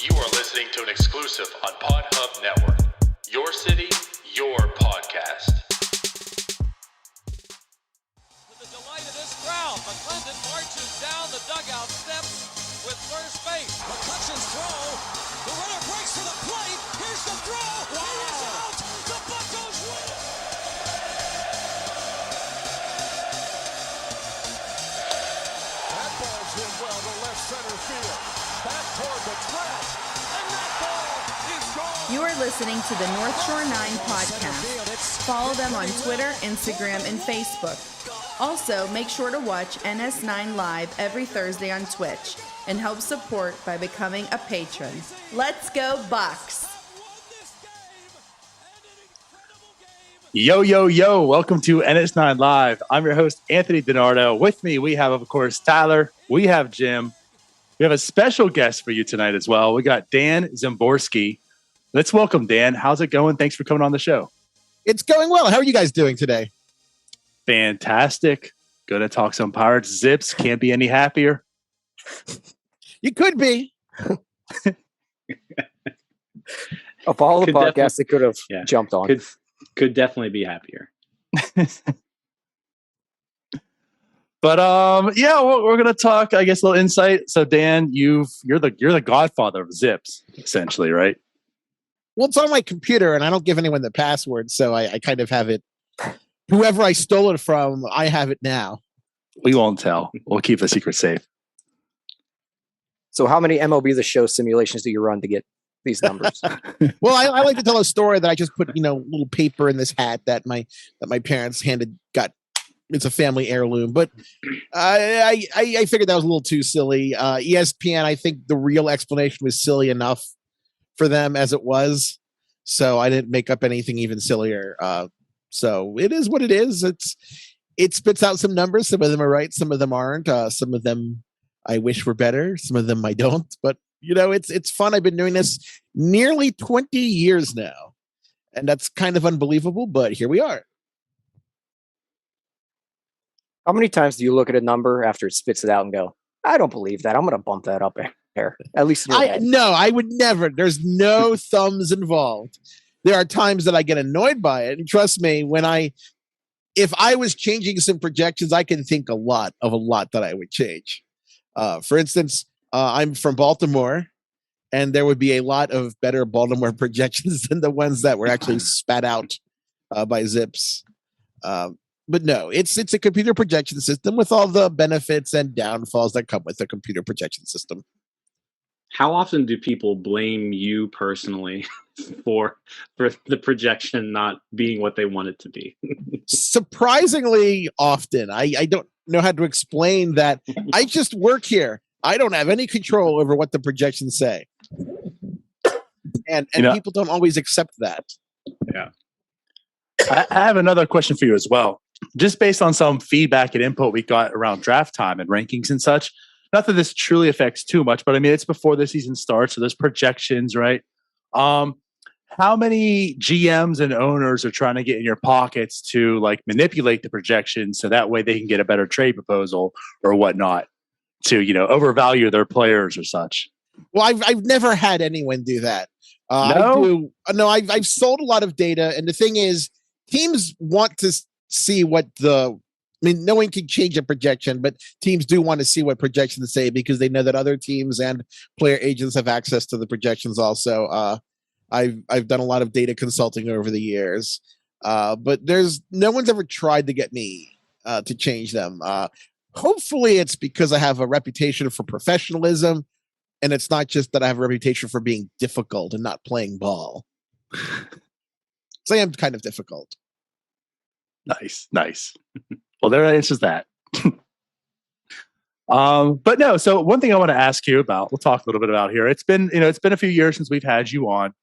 You are listening to an exclusive on PodHub Network. Your city, your podcast. To the delight of this crowd, McClendon marches down the dugout steps with first base. McCutcheon's throw. The runner breaks to the plate. Here's the throw. Wow. It is out. The Buccos win. That ball's hit well to left center field. Back toward the track. And that ball is gone. You are listening to the North Shore 9 podcast. Follow them on Twitter, Instagram, and Facebook. Also, make sure to watch NS9 live every Thursday on Twitch and help support by becoming a patron. Let's go Bucks! Yo, yo, yo. Welcome to NS9 Live. I'm your host, Anthony DiNardo. With me, we have, of course, Tyler. We have Jim. We have a special guest for you tonight as well. We got Dan Szymborski. Let's welcome Dan. How's it going? Thanks for coming on the show. It's going well. How are you guys doing today? Fantastic. Gonna talk some Pirates. Zips. Can't be any happier. You could be. Of all the podcasts that could have jumped on. Could definitely be happier. But yeah, we're gonna talk, I guess, a little insight. So Dan, you're the godfather of Zips, essentially, right? Well, it's on my computer, and I don't give anyone the password, so I kind of have it. Whoever I stole it from, I have it now. We won't tell. We'll keep the secret safe. So how many MLB The Show simulations do you run to get these numbers? Well, I like to tell a story that I just put, little paper in this hat that my parents got. It's a family heirloom, but I figured that was a little too silly. ESPN, I think the real explanation was silly enough for them as it was, so I didn't make up anything even sillier. So it is what it is. It spits out some numbers. Some of them are right, some of them aren't. Some of them I wish were better. Some of them I don't. But it's fun. I've been doing this nearly 20 years now, and that's kind of unbelievable. But here we are. How many times do you look at a number after it spits it out and go, I don't believe that. I'm going to bump that up here. At least in your head. No, I would never. There's no thumbs involved. There are times that I get annoyed by it. And trust me, if I was changing some projections, I can think of a lot that I would change. For instance, I'm from Baltimore, and there would be a lot of better Baltimore projections than the ones that were actually spat out by ZiPS. But no, it's a computer projection system with all the benefits and downfalls that come with a computer projection system. How often do people blame you personally for the projection not being what they want it to be? Surprisingly often. I don't know how to explain that. I just work here. I don't have any control over what the projections say. And people don't always accept that. Yeah. I have another question for you as well. Just based on some feedback and input we got around draft time and rankings and such, not that this truly affects too much, but I mean, it's before the season starts, so there's projections, right? How many GMs and owners are trying to get in your pockets to manipulate the projections so that way they can get a better trade proposal or whatnot to, overvalue their players or such? Well, I've never had anyone do that. No? I've sold a lot of data, and the thing is, teams want to see what no one can change a projection, but teams do want to see what projections say because they know that other teams and player agents have access to the projections also. I've done a lot of data consulting over the years, but no one's ever tried to get me to change them. Hopefully it's because I have a reputation for professionalism, and it's not just that I have a reputation for being difficult and not playing ball. So I am kind of difficult. Nice. Well, there answers that. But no, so one thing I want to ask you about, we'll talk a little bit about here. It's been a few years since we've had you on.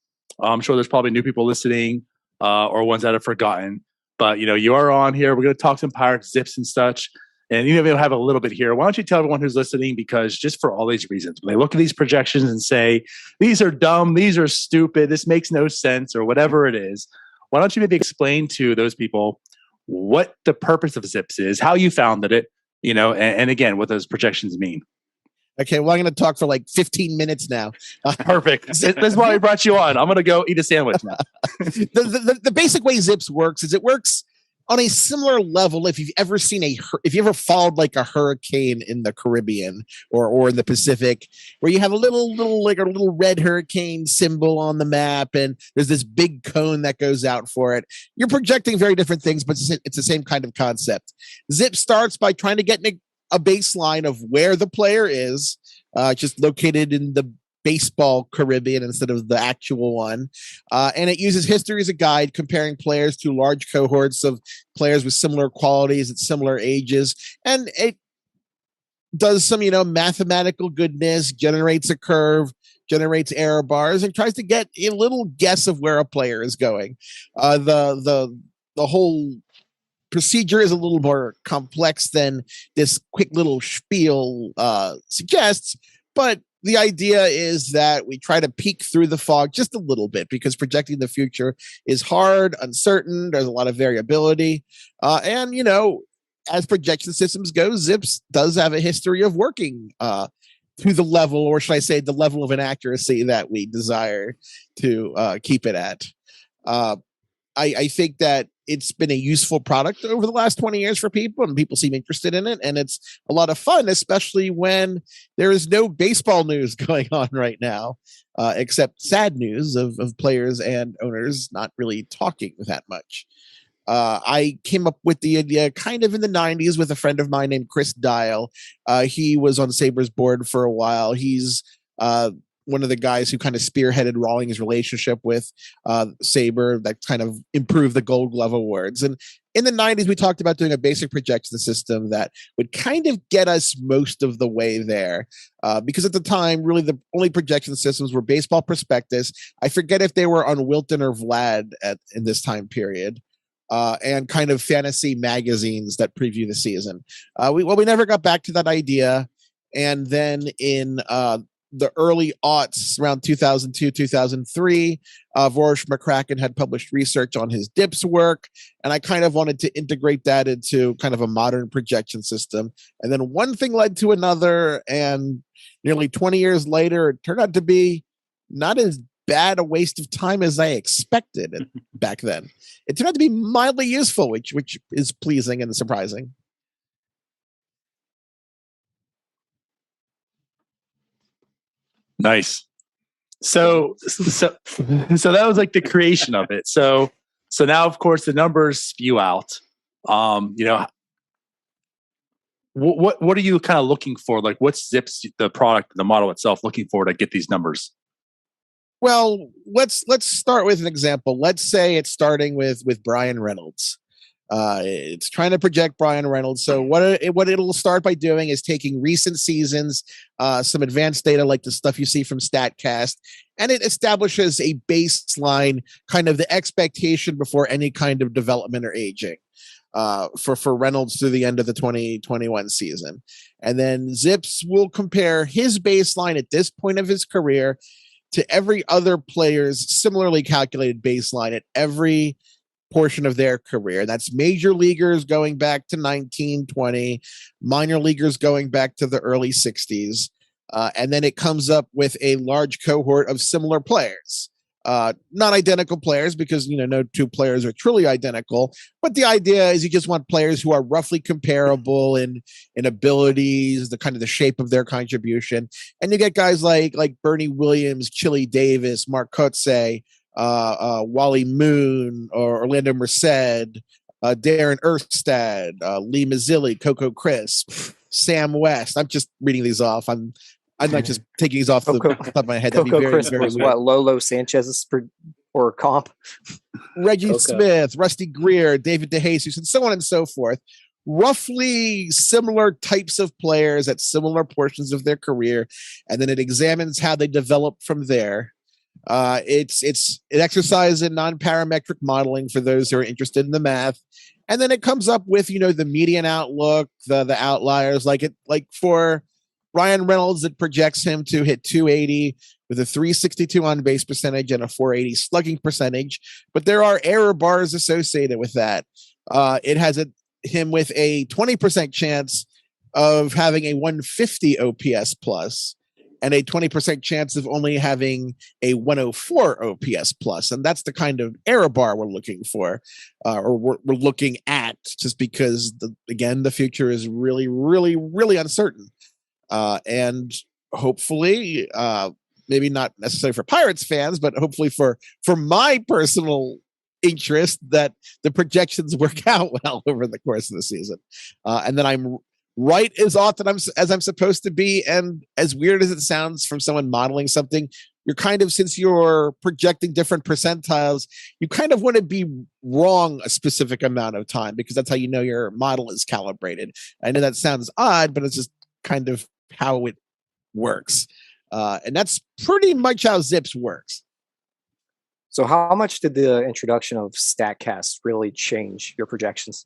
I'm sure there's probably new people listening or ones that have forgotten. But, you are on here. We're going to talk some Pirates, Zips, and such. And we'll have a little bit here. Why don't you tell everyone who's listening, because just for all these reasons, when they look at these projections and say, these are dumb, these are stupid, this makes no sense, or whatever it is, why don't you maybe explain to those people what the purpose of ZiPS is, how you founded it, and again, what those projections mean. Okay, well, I'm going to talk for like 15 minutes now. Perfect. That's why we brought you on. I'm going to go eat a sandwich now. The basic way ZiPS works is it works on a similar level. If you've ever seen if you ever followed like a hurricane in the Caribbean or in the Pacific, where you have a little red hurricane symbol on the map, and there's this big cone that goes out for it. You're projecting very different things, but it's the same kind of concept. ZiPS starts by trying to get a baseline of where the player is, just located in the baseball Caribbean instead of the actual one. And it uses history as a guide, comparing players to large cohorts of players with similar qualities at similar ages. And it does some, mathematical goodness, generates a curve, generates error bars, and tries to get a little guess of where a player is going. The whole procedure is a little more complex than this quick little spiel suggests, but the idea is that we try to peek through the fog just a little bit, because projecting the future is hard, uncertain, there's a lot of variability. And, as projection systems go, ZiPS does have a history of working to the level, or should I say the level of inaccuracy that we desire to keep it at. I think that it's been a useful product over the last 20 years for people, and people seem interested in it. And it's a lot of fun, especially when there is no baseball news going on right now, except sad news of players and owners not really talking that much. I came up with the idea kind of in the 90s with a friend of mine named Chris Dial. He was on Sabre's board for a while. He's one of the guys who kind of spearheaded Rawlings' relationship with Sabre that kind of improved the Gold Glove Awards. And in the 90s, we talked about doing a basic projection system that would kind of get us most of the way there. Because at the time, really the only projection systems were Baseball Prospectus. I forget if they were on Wilton or Vlad in this time period. And kind of fantasy magazines that preview the season. We never got back to that idea. And then in the early aughts, around 2002, 2003, Vorush McCracken had published research on his DIPS work, and I kind of wanted to integrate that into kind of a modern projection system. And then one thing led to another, and nearly 20 years later, it turned out to be not as bad a waste of time as I expected back then. It turned out to be mildly useful, which is pleasing and surprising. Nice. So that was like the creation of it. So now, of course, the numbers spew out. What are you kind of looking for? Like, what's ZiPS, the product, the model itself, looking for to get these numbers? Well, let's start with an example. Let's say it's starting with Brian Reynolds. It's trying to project Brian Reynolds. So what it'll start by doing is taking recent seasons, some advanced data like the stuff you see from StatCast, and it establishes a baseline, kind of the expectation before any kind of development or aging for Reynolds through the end of the 2021 season. And then ZiPS will compare his baseline at this point of his career to every other player's similarly calculated baseline at every portion of their career. That's major leaguers going back to 1920, minor leaguers going back to the early 60s. And then it comes up with a large cohort of similar players. Not identical players, because no two players are truly identical. But the idea is you just want players who are roughly comparable in abilities, the kind of the shape of their contribution. And you get guys like Bernie Williams, Chili Davis, Mark Kotze, Wally Moon, or Orlando Merced, Darren Erstad, Lee Mazzilli, Coco Crisp, Sam West. I'm just reading these off. I'm not just taking these off the top of my head. That'd be Coco very, Crisp very was weird. what, Lolo Sanchez's or comp? Reggie Coco. Smith, Rusty Greer, David DeJesus, and so on and so forth. Roughly similar types of players at similar portions of their career, and then it examines how they develop from there. It's an exercise in non-parametric modeling for those who are interested in the math, and then it comes up with the median outlook, the outliers. Like for Ryan Reynolds, it projects him to hit 280 with a 362 on base percentage and a 480 slugging percentage, but there are error bars associated with that. It has him with a 20% chance of having a 150 OPS plus and a 20% chance of only having a 104 OPS plus. And that's the kind of error bar we're looking for, or we're looking at, just because, again, the future is really, really, really uncertain. And hopefully, maybe not necessarily for Pirates fans, but hopefully for my personal interest, that the projections work out well over the course of the season, and that I'm right as often as I'm supposed to be. And as weird as it sounds from someone modeling something, you're kind of, since you're projecting different percentiles, you kind of want to be wrong a specific amount of time, because that's how you know your model is calibrated. I know that sounds odd, but it's just kind of how it works. And that's pretty much how ZiPS works. So how much did the introduction of StatCast really change your projections?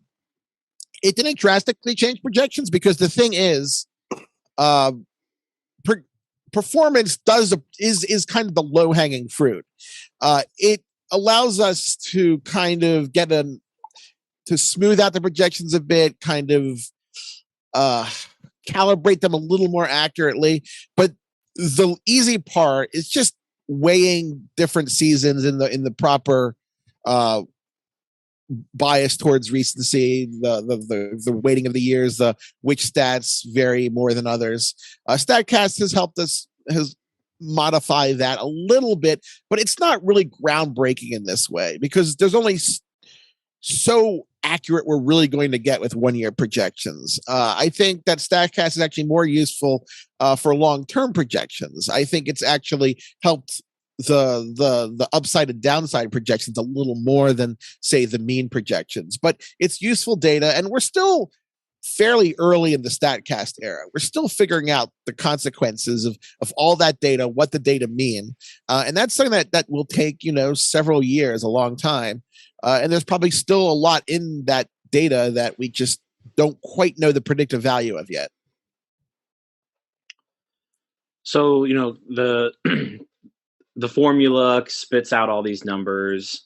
It didn't drastically change projections, because the thing is, performance is kind of the low-hanging fruit. It allows us to kind of to smooth out the projections a bit, kind of calibrate them a little more accurately. But the easy part is just weighing different seasons in the proper bias towards recency, the weighting of the years, which stats vary more than others. StatCast has modify that a little bit, but it's not really groundbreaking in this way, because there's only so accurate we're really going to get with 1 year projections. I think that StatCast is actually more useful for long-term projections. I think it's actually helped the upside and downside projections a little more than, say, the mean projections. But it's useful data, and we're still fairly early in the StatCast era. We're still figuring out the consequences of all that data, what the data mean. And that's something that will take, several years, a long time. And there's probably still a lot in that data that we just don't quite know the predictive value of yet. So, the formula spits out all these numbers.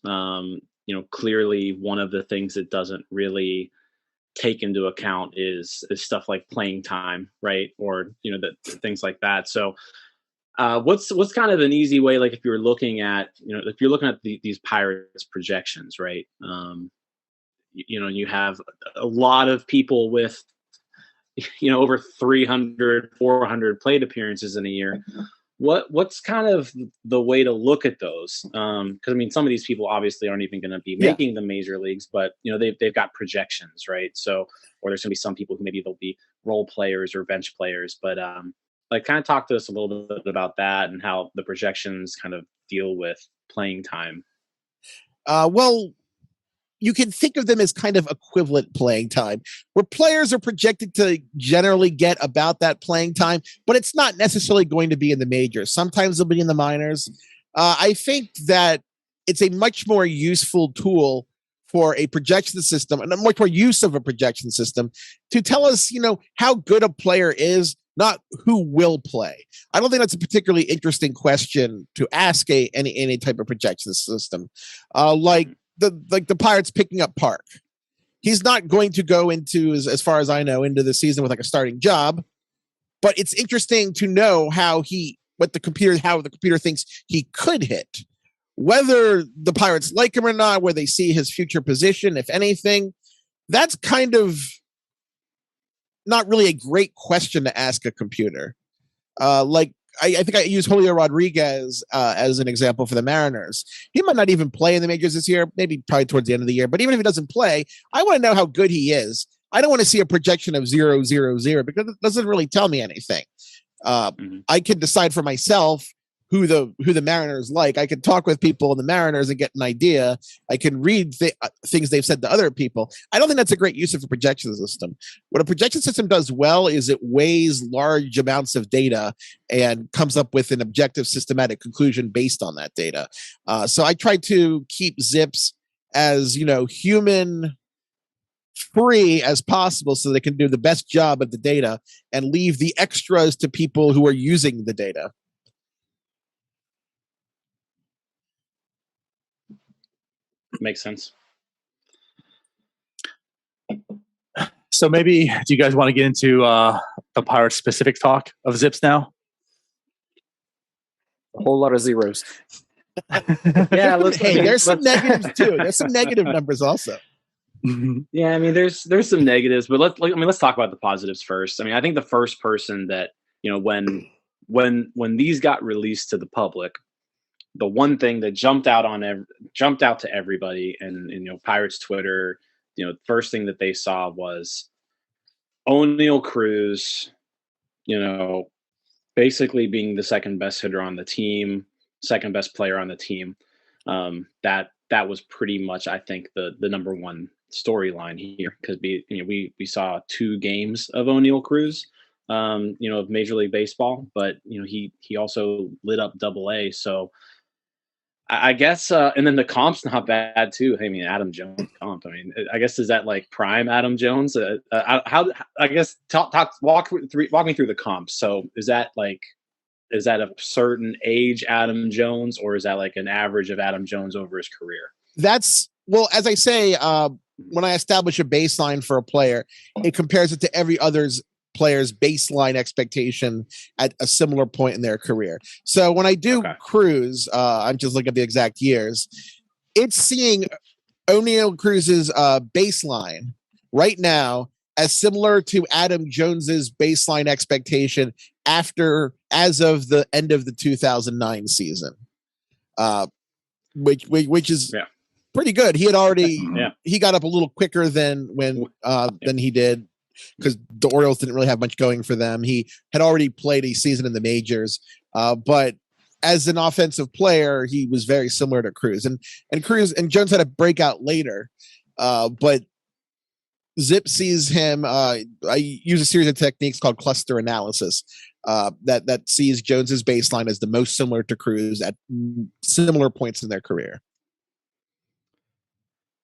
Clearly one of the things it doesn't really take into account is stuff like playing time, right? Or, the things like that. So what's kind of an easy way, like if you're looking at, these Pirates projections, right? You have a lot of people with, over 300, 400 plate appearances in a year. What's kind of the way to look at those? Because some of these people obviously aren't even going to be making the major leagues, but they've got projections, right? So, or there's going to be some people who maybe they'll be role players or bench players, but kind of talk to us a little bit about that and how the projections kind of deal with playing time. Well, you can think of them as kind of equivalent playing time, where players are projected to generally get about that playing time, but it's not necessarily going to be in the majors. Sometimes they'll be in the minors. I think that it's a much more useful tool for a projection system, and a much more use of a projection system, to tell us, how good a player is, not who will play. I don't think that's a particularly interesting question to ask any type of projection system. Like the Pirates picking up Park. He's not going to go into, as far as I know, into the season with like a starting job, but it's interesting to know how the computer thinks he could hit. Whether the Pirates like him or not, where they see his future position, if anything, that's kind of not really a great question to ask a computer. I think I use Julio Rodriguez as an example for the Mariners. He might not even play in the majors this year, probably towards the end of the year. But even if he doesn't play, I want to know how good he is. I don't want to see a projection of 0.00 because it doesn't really tell me anything. I can decide for myself who the Mariners like. I can talk with people in the Mariners and get an idea. I can read things they've said to other people. I don't think that's a great use of a projection system. What a projection system does well is it weighs large amounts of data and comes up with an objective, systematic conclusion based on that data. So I try to keep ZiPS as human free as possible, so they can do the best job of the data and leave the extras to people who are using the data. Makes sense. So maybe, do you guys want to get into the Pirates specific talk of ZiPS now? A whole lot of zeros. Yeah, Hey, there's some negatives too. There's some negative numbers also. Yeah, I mean, there's some negatives, but let's talk about the positives first. I mean, I think the first person that, you know, when these got released to the public, the one thing that jumped out to everybody, and you know, Pirates Twitter, you know, first thing that they saw was Oneil Cruz, you know, basically being the second best hitter on the team, second best player on the team. That was pretty much, I think, the number one storyline here, because we saw 2 games of Oneil Cruz, you know, of Major League Baseball, but you know, he also lit up Double-A. So I guess, and then the comp's not bad too. I mean, Adam Jones comp. I mean, I guess, is that like prime Adam Jones? How? I guess walk me through the comp. So is that a certain age Adam Jones, or is that like an average of Adam Jones over his career? That's, well, as I say, when I establish a baseline for a player, it compares it to every other's player's baseline expectation at a similar point in their career. So when I do Cruz, I'm just looking at the exact years. It's seeing Oneil Cruz's baseline right now as similar to Adam Jones's baseline expectation as of the end of the 2009 season, which is pretty good. He had already he got up a little quicker than he did, because the Orioles didn't really have much going for them. He had already played a season in the majors, but as an offensive player, he was very similar to Cruz. And Cruz and Jones had a breakout later, but ZiPS sees him. I use a series of techniques called cluster analysis that sees Jones's baseline as the most similar to Cruz at similar points in their career.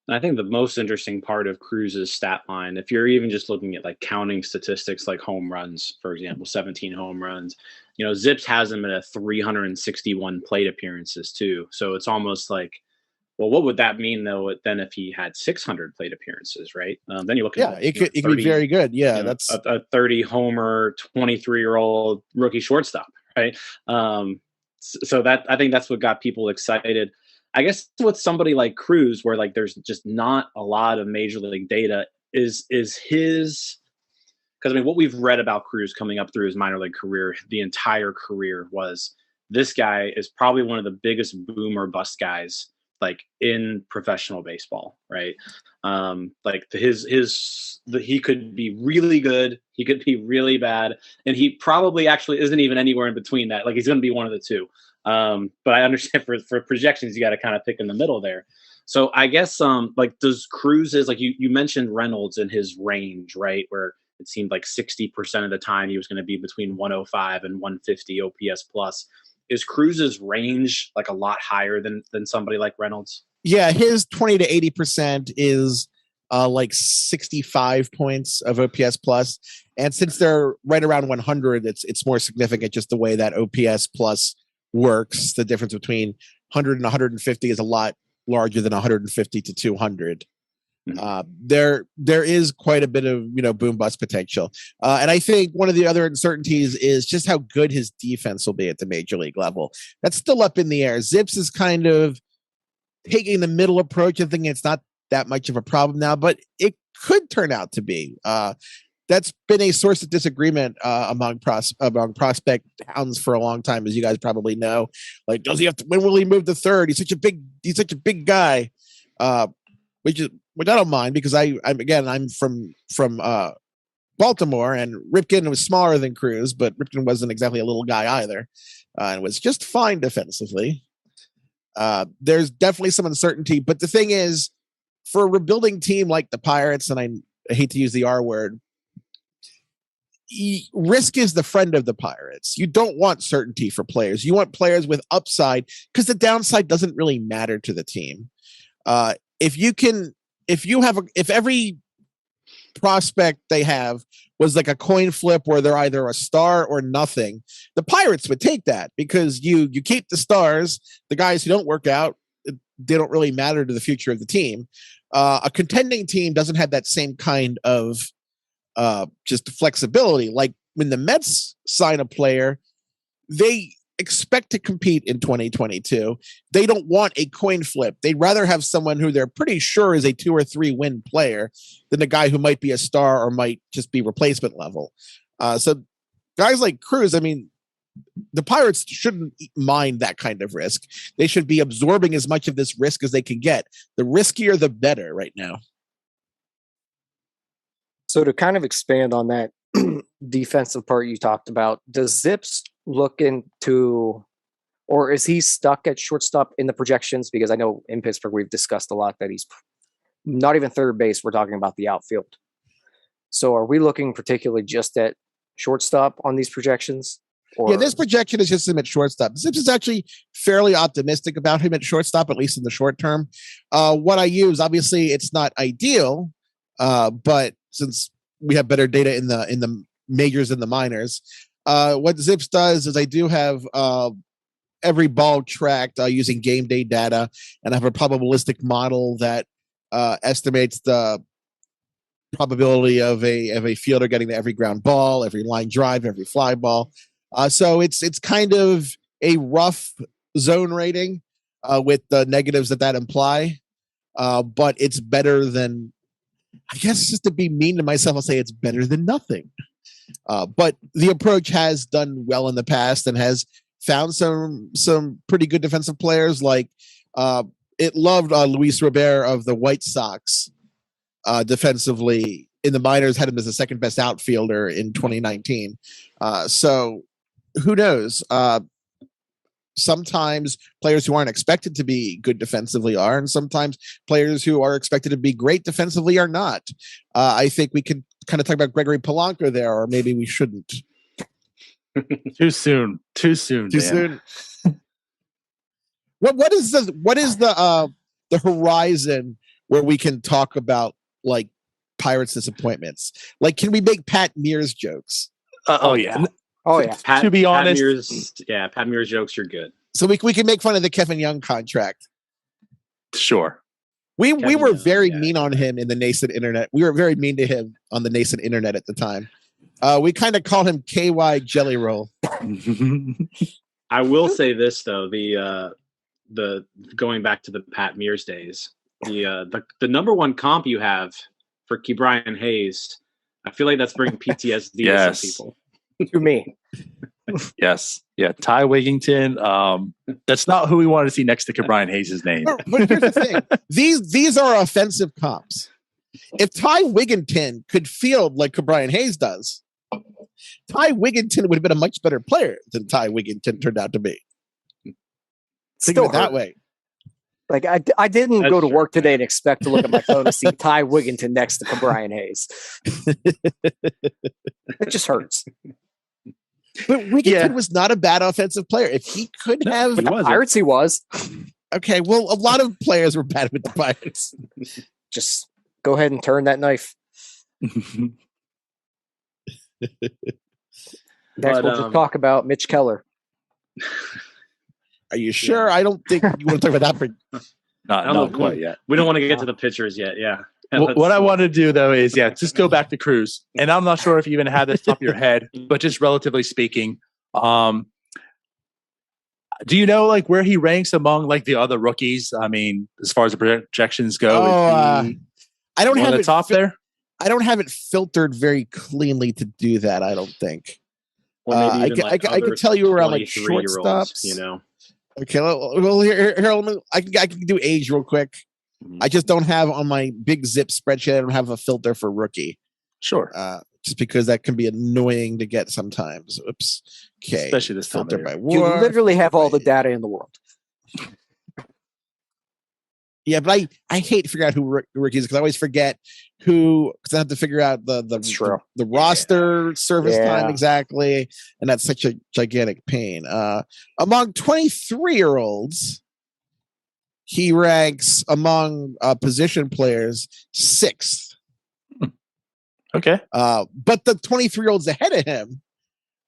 I think the most interesting part of Cruz's stat line, if you're even just looking at like counting statistics like home runs, for example, 17 home runs, you know, ZiPS has him at a 361 plate appearances too. So it's almost like, well, what would that mean though? Then if he had 600 plate apperances, right? Then you look at it could be very good. Yeah, that's a 30 homer, 23-year-old rookie shortstop, right? So that, I think that's what got people excited. I guess with somebody like Cruz, where like there's just not a lot of major league data, is his, because I mean, what we've read about Cruz coming up through his minor league career, the entire career, was this guy is probably one of the biggest boom or bust guys like in professional baseball, right? Like he could be really good, he could be really bad, and he probably actually isn't even anywhere in between that. Like he's going to be one of the two. But I understand for projections, you got to kind of pick in the middle there. So I guess, like, does Cruz's, like you mentioned Reynolds in his range, right? Where it seemed like 60% of the time he was going to be between 105 and 150 OPS plus. Is Cruz's range like a lot higher than somebody like Reynolds? Yeah, his 20 to 80% is like 65 points of OPS plus. And since they're right around 100, it's more significant just the way that OPS plus works. The difference between 100 and 150 is a lot larger than 150 to 200. There is quite a bit of, you know, boom bust potential. And I think one of the other uncertainties is just how good his defense will be at the major league level. That's still up in the air. ZiPS is kind of taking the middle approach and thinking it's not that much of a problem now, but it could turn out to be. That's been a source of disagreement among prospect hounds for a long time, as you guys probably know. Like, does he have to? When will he move to third? He's such a big guy. Which I don't mind, because I'm from Baltimore, and Ripken was smaller than Cruz, but Ripken wasn't exactly a little guy either, and was just fine defensively. There's definitely some uncertainty, but the thing is, for a rebuilding team like the Pirates, and I hate to use the R word, risk is the friend of the Pirates. You don't want certainty for players. You want players with upside, because the downside doesn't really matter to the team. If every prospect they have was like a coin flip where they're either a star or nothing, the Pirates would take that, because you keep the stars. The guys who don't work out, they don't really matter to the future of the team. A contending team doesn't have that same kind of just flexibility. Like when the Mets sign a player, they expect to compete in 2022. They don't want a coin flip. They'd rather have someone who they're pretty sure is a 2 or 3 win player than a guy who might be a star or might just be replacement level. So guys like Cruz, I mean, the Pirates shouldn't mind that kind of risk. They should be absorbing as much of this risk as they can get. The riskier, the better right now. So to kind of expand on that defensive part you talked about, does ZiPS look into, or is he stuck at shortstop in the projections? Because I know in Pittsburgh we've discussed a lot that he's not even third base. We're talking about the outfield. So are we looking particularly just at shortstop on these projections? Or? Yeah, this projection is just him at shortstop. ZiPS is actually fairly optimistic about him at shortstop, at least in the short term. What I use, obviously, it's not ideal, but since we have better data in the majors and the minors, what ZiPS does is I do have every ball tracked using game day data, and I have a probabilistic model that estimates the probability of a fielder getting to every ground ball, every line drive, every fly ball. So it's kind of a rough zone rating with the negatives that imply, but it's better than, I guess, just to be mean to myself, I'll say it's better than nothing. But the approach has done well in the past and has found some pretty good defensive players. Like it loved Luis Robert of the White Sox defensively in the minors, had him as the second best outfielder in 2019. So who knows? Sometimes players who aren't expected to be good defensively are, and sometimes players who are expected to be great defensively are not. I think we could kind of talk about Gregory Polanco there, or maybe we shouldn't. Too soon. What is the horizon where we can talk about like Pirates disappointments? Like, can we make Pat Mears jokes? Oh yeah. To be honest, Pat Mears jokes are good. So we can make fun of the Kevin Young contract. Sure. We were very mean on him in the nascent internet. We were very mean to him on the nascent internet at the time. We kind of called him KY Jelly Roll. I will say this though, the going back to the Pat Mears days, the number one comp you have for Ke'Bryan Hayes, I feel like that's bringing PTSD to some people. To me. Yes. Yeah. Ty Wigington. That's not who we want to see next to Ke'Bryan Hayes' name. But here's the thing. These are offensive comps. If Ty Wigington could field like Ke'Bryan Hayes does, Ty Wigington would have been a much better player than Ty Wigington turned out to be. Think of it that way. Like I didn't go to work today and expect to look at my phone to see Ty Wigington next to Ke'Bryan Hayes. It just hurts. But Wigington was not a bad offensive player. If he could have... With the Pirates, he was. Okay, well, a lot of players were bad with the Pirates. Just go ahead and turn that knife. Next, we'll just talk about Mitch Keller. Are you sure? I don't think you want to talk about that. Not quite yet. We don't want to get to the pitchers yet. Yeah. What I want to do though is just go back to Cruz, and I'm not sure if you even have this top of your head, but just relatively speaking, do you know like where he ranks among like the other rookies? I mean, as far as the projections go, I don't have the top there. I don't have it filtered very cleanly to do that. I don't think. I can tell you around like shortstops. You know. Okay. Well, here I can do age real quick. I just don't have on my big zip spreadsheet. I don't have a filter for rookie. Sure. Just because that can be annoying to get sometimes. Oops. Okay. Especially this filter by you literally have all the data in the world. Yeah, but I hate to figure out who rookies because I always forget who, because I have to figure out the roster service time exactly, and that's such a gigantic pain. Among 23-year-olds, he ranks among position players 6th. Okay. But the 23-year-olds ahead of him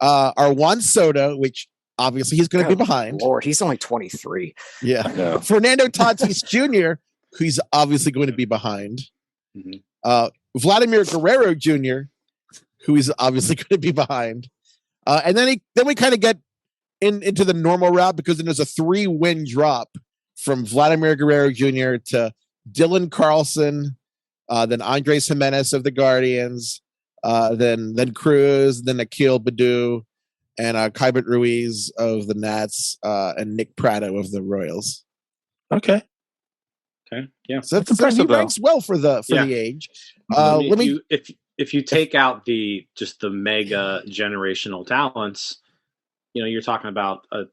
are Juan Soto, which obviously he's going to be behind. Lord, he's only 23. Yeah. Fernando Tatis Jr., who's obviously going to be behind. Mm-hmm. Vladimir Guerrero Jr., who he's obviously going to be behind. And then we kind of get into the normal route, because then there's a 3-win drop from Vladimir Guerrero Jr. to Dylan Carlson, then Andres Jimenez of the Guardians, then Cruz, then Akil Baddoo, and Kybert Ruiz of the Nats, and Nick Pratto of the Royals. Okay. So Yeah. That's impressive, he though. ranks well for the age. If you take out the mega generational talents, you're talking about a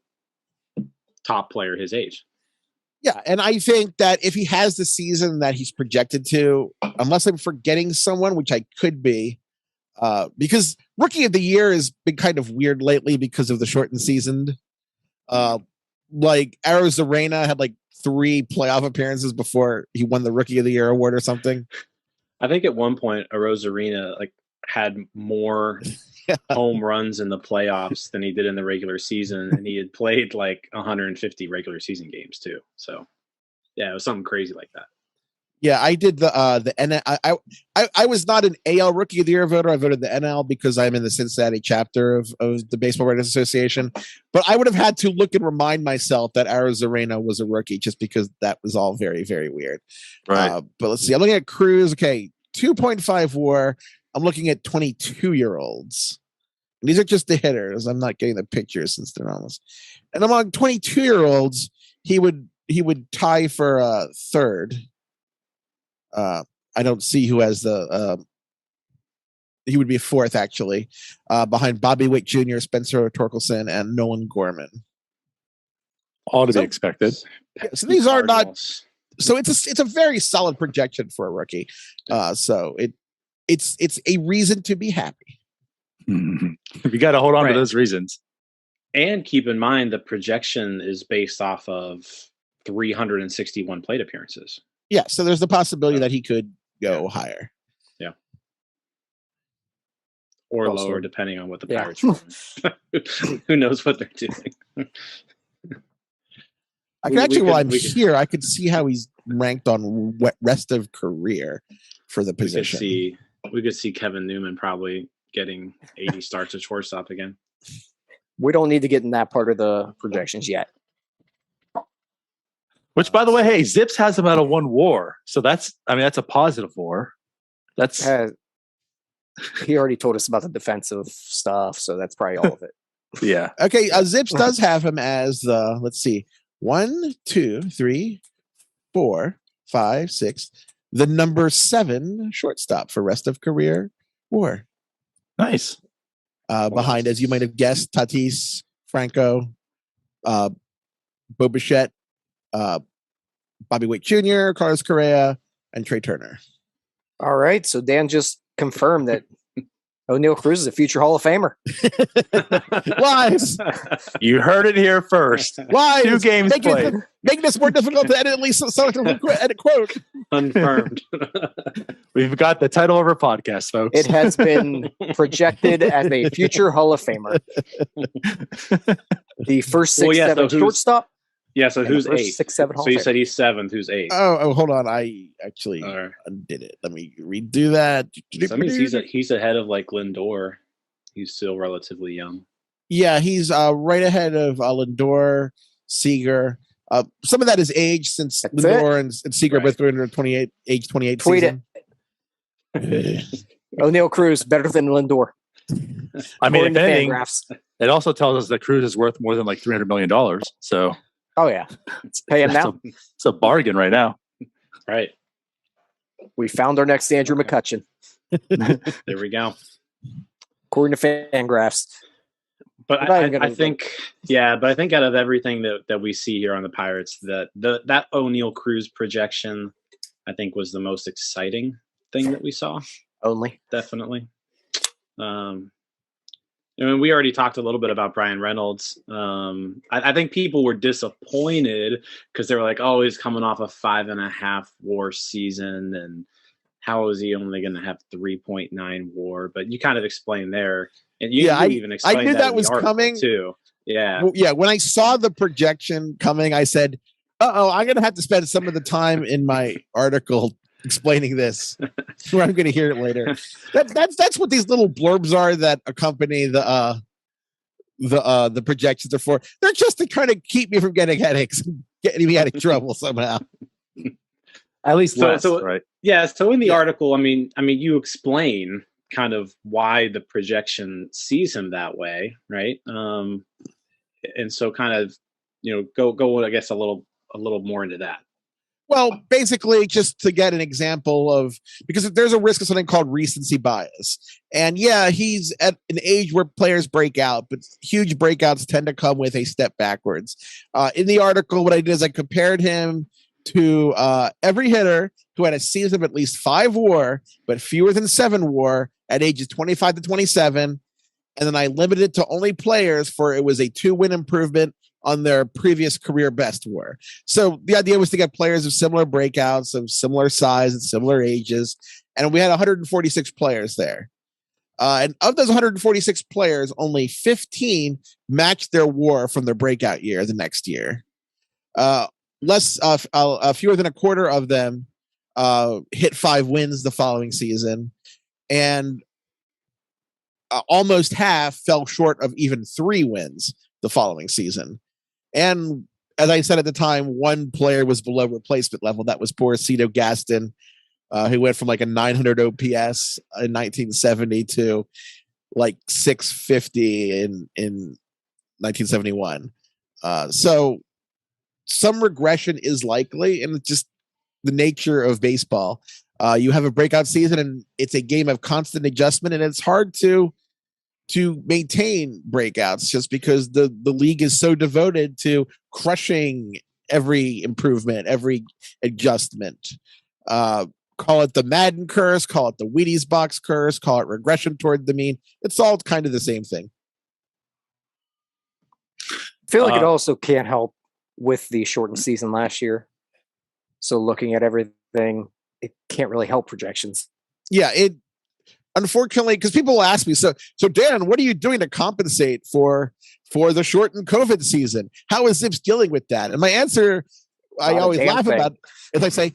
top player his age. Yeah, and I think that if he has the season that he's projected to, unless I'm forgetting someone, which I could be, because Rookie of the Year has been kind of weird lately because of the shortened season. Like Arozarena had like 3 playoff appearances before he won the Rookie of the Year award or something. I think at one point Arozarena had more home runs in the playoffs than he did in the regular season, and he had played like 150 regular season games too. So yeah, it was something crazy like that. Yeah, I did the NL. I was not an AL Rookie of the Year voter. I voted the NL because I'm in the Cincinnati chapter of the Baseball Writers Association. But I would have had to look and remind myself that Arozarena was a rookie, just because that was all very, very weird. Right. But let's see. I'm looking at Cruz. Okay, 2.5 WAR. I'm looking at 22-year-olds. These are just the hitters. I'm not getting the pictures since they're almost. And among 22-year-olds, he would tie for third. I don't see who has he would be fourth, actually, behind Bobby Witt Jr., Spencer Torkelson, and Nolan Gorman. All to be expected. So these are not. So it's a very solid projection for a rookie. So it's a reason to be happy. You got to hold on to those reasons. And keep in mind, the projection is based off of 361 plate appearances. Yeah, so there's the possibility that he could go higher. Yeah. Or Also, lower, depending on what the Pirates run. Who knows what they're doing. I can actually, while I'm here, I could see how he's ranked on rest of career for the position. We could see Kevin Newman probably getting 80 starts at shortstop again. We don't need to get in that part of the projections yet. Which, by the way, hey, Zips has him at a 1 WAR, so that's a positive WAR. That's he already told us about the defensive stuff, so that's probably all of it. Yeah. Okay, Zips does have him as the, let's see, 1, 2, 3, 4, 5, 6, the number 7 shortstop for rest of career WAR. Nice. Behind, as you might have guessed, Tatis, Franco, Bo Bichette, Bobby Witt Jr., Carlos Correa, and Trey Turner. All right, so Dan just confirmed that Oneil Cruz is a future Hall of Famer. Lies. You heard it here first. Lies. 2 games played. Making this more difficult to edit, at least edit quote. Confirmed. We've got the title of our podcast, folks. It has been projected as a future Hall of Famer. The first 6'7" shortstop. Yeah, so who's 8? 6'7" Hall So you of said Famer. he's 7th. Who's 8? Oh, hold on. I actually Right. undid it. Let me redo that. So that means he's ahead of like Lindor. He's still relatively young. Yeah, he's right ahead of Lindor, Seager. Some of that is age, since That's Lindor and Seager both going into 28 Tweet season. Oneil Cruz better than Lindor. I mean, According if to anything, Fangraphs. it also tells us that Cruz is worth more than like $300 million. So Oh yeah, pay him now. It's a bargain right now. Right. We found our next Andrew McCutcheon, There we go. according to Fangraphs. But We're not even I gonna think, but I think out of everything that we see here on the Pirates, that Oneil Cruz projection, I think, was the most exciting thing that we saw. Only. Definitely. I mean, we already talked a little bit about Brian Reynolds. I think people were disappointed because they were like, "Oh, he's coming off a 5.5 WAR season, and how is he only going to have 3.9 WAR?" But you kind of explained there, and you even explained I knew that in was the article coming too. Yeah, Well, yeah, when I saw the projection coming, I said, I'm going to have to spend some of the time in my article explaining this, where I'm going to hear it later. That's what these little blurbs are that accompany the projections are for. They're just to kind of keep me from getting headaches and getting me out of trouble somehow. At least right? Yeah. So in the article, I mean, you explain kind of why the projection sees him that way, right? And so kind of, go I guess a little more into that. Well, basically, just to get an example of, because there's a risk of something called recency bias. And yeah, he's at an age where players break out, but huge breakouts tend to come with a step backwards. In the article, what I did is I compared him to every hitter who had a season of at least 5 WAR, but fewer than 7 WAR at ages 25 to 27. And then I limited it to only players for it was a 2-win improvement on their previous career best WAR. So the idea was to get players of similar breakouts, of similar size and similar ages. And we had 146 players there. And of those 146 players, only 15 matched their WAR from their breakout year the next year. Fewer than a quarter of them hit 5 wins the following season. And almost half fell short of even 3 wins the following season. And as I said at the time, one player was below replacement level. That was poor Cito Gaston, who went from like a 900 OPS in 1970 to like 650 in 1971. So some regression is likely, and it's just the nature of baseball. You have a breakout season, and it's a game of constant adjustment, and it's hard to maintain breakouts just because the league is so devoted to crushing every improvement, every adjustment. Call it the Madden curse, call it the Wheaties box curse, call it regression toward the mean. It's all kind of the same thing. I feel like it also can't help with the shortened season last year. So looking at everything, it can't really help projections. Yeah, unfortunately, because people will ask me, so Dan, what are you doing to compensate for the shortened COVID season? How is ZiPS dealing with that? And my answer, I always laugh about, is I say,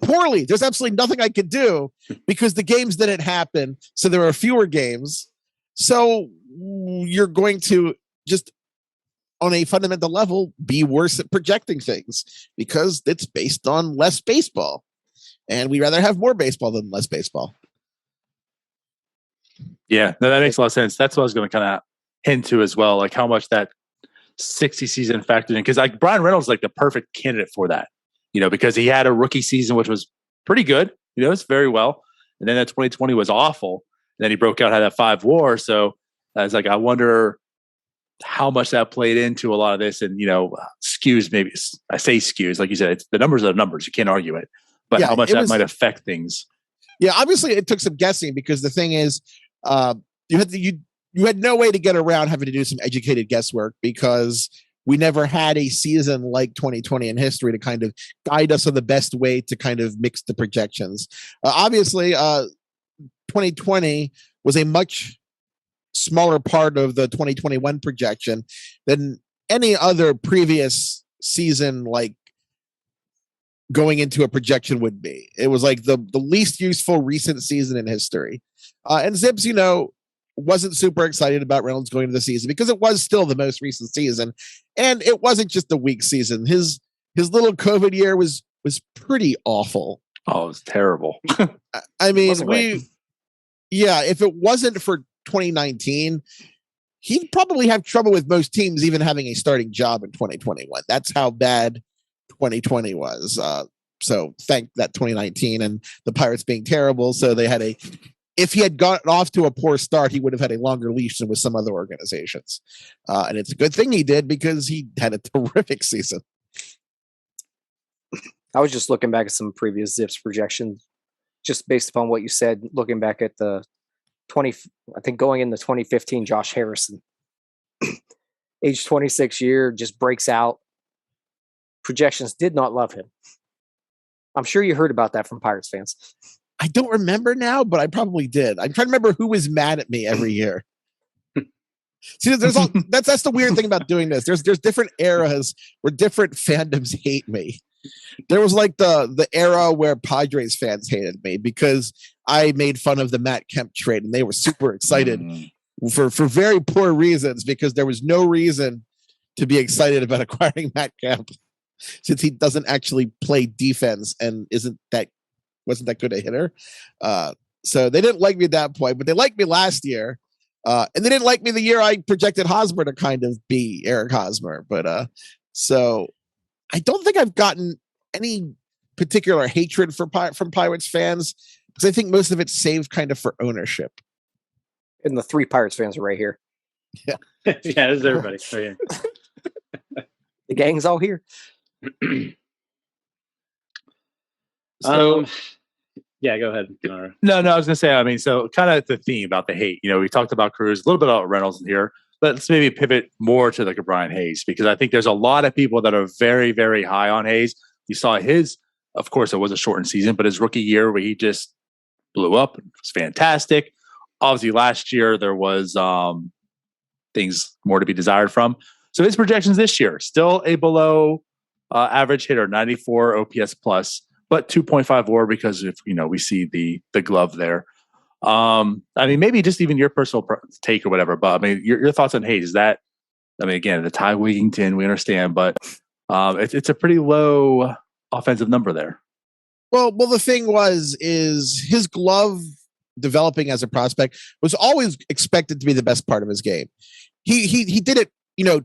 poorly. There's absolutely nothing I could do because the games didn't happen, so there are fewer games. So you're going to just, on a fundamental level, be worse at projecting things because it's based on less baseball. And we'd rather have more baseball than less baseball. Yeah, no, that makes a lot of sense. That's what I was going to kind of hint to as well, like how much that 60 season factored in. Because like Brian Reynolds is like the perfect candidate for that, because he had a rookie season, which was pretty good, it's very well. And then that 2020 was awful. And then he broke out, had that 5 WAR. So I was like, I wonder how much that played into a lot of this. And, skews, maybe I say skews, like you said, it's the numbers are numbers. You can't argue it. But how much that might affect things. Yeah, obviously it took some guessing because the thing is, you had no way to get around having to do some educated guesswork because we never had a season like 2020 in history to kind of guide us on the best way to kind of mix the projections. Obviously, 2020 was a much smaller part of the 2021 projection than any other previous season, like going into a projection would be. It was like the least useful recent season in history. And ZiPS, wasn't super excited about Reynolds going to the season because it was still the most recent season. And it wasn't just a weak season. His little COVID year was pretty awful. Oh, it was terrible. I mean, if it wasn't for 2019, he'd probably have trouble with most teams even having a starting job in 2021. That's how bad 2020 was. So thank that 2019 and the Pirates being terrible. So they had if he had gotten off to a poor start, he would have had a longer leash than with some other organizations. And it's a good thing he did because he had a terrific season. I was just looking back at some previous ZiPS projections, just based upon what you said, looking back at the going in the 2015 Josh Harrison, age 26 year, just breaks out. Projections did not love him. I'm sure you heard about that from Pirates fans. I don't remember now, but I probably did. I'm trying to remember who was mad at me every year. See, that's the weird thing about doing this. There's different eras where different fandoms hate me. There was like the era where Padres fans hated me because I made fun of the Matt Kemp trade, and they were super excited for very poor reasons, because there was no reason to be excited about acquiring Matt Kemp since he doesn't actually play defense and wasn't that good a hitter. So they didn't like me at that point, but they liked me last year. And they didn't like me the year I projected Hosmer to kind of be Eric Hosmer. But so I don't think I've gotten any particular hatred from Pirates fans, because I think most of it's saved kind of for ownership. And the 3 Pirates fans are right here. Yeah, this is everybody. Oh, yeah. The gang's all here. So, yeah, go ahead. No, I was gonna say, I mean, so kind of the theme about the hate. We talked about Cruz, a little bit about Reynolds in here. Let's maybe pivot more to like a Brian Hayes, because I think there's a lot of people that are very, very high on Hayes. You saw his, of course, it was a shortened season, but his rookie year where he just blew up, it was fantastic. Obviously, last year there was things more to be desired from. So his projections this year, still a below average hitter, 94 OPS plus, but 2.5 WAR because if we see the glove there. I mean, maybe just even your personal take or whatever, but I mean, your thoughts on Hayes. Is that, I mean, again, the Ty Wigington, we understand, but it's a pretty low offensive number there. Well, the thing is his glove developing as a prospect was always expected to be the best part of his game. He did it,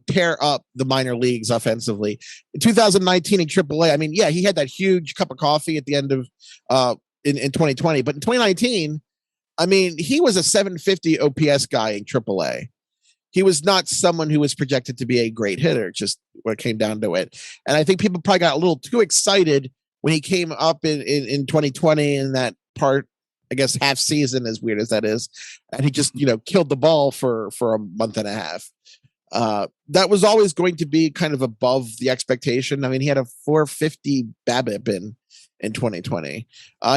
tear up the minor leagues offensively. In 2019 in AAA, I mean, yeah, he had that huge cup of coffee at the end of in 2020, but in 2019, I mean, he was a 750 OPS guy in AAA. He was not someone who was projected to be a great hitter, just when it came down to it. And I think people probably got a little too excited when he came up in 2020 in that part, I guess, half season, as weird as that is. And he just, killed the ball for a month and a half. That was always going to be kind of above the expectation. I mean, he had a 450 BABIP in 2020.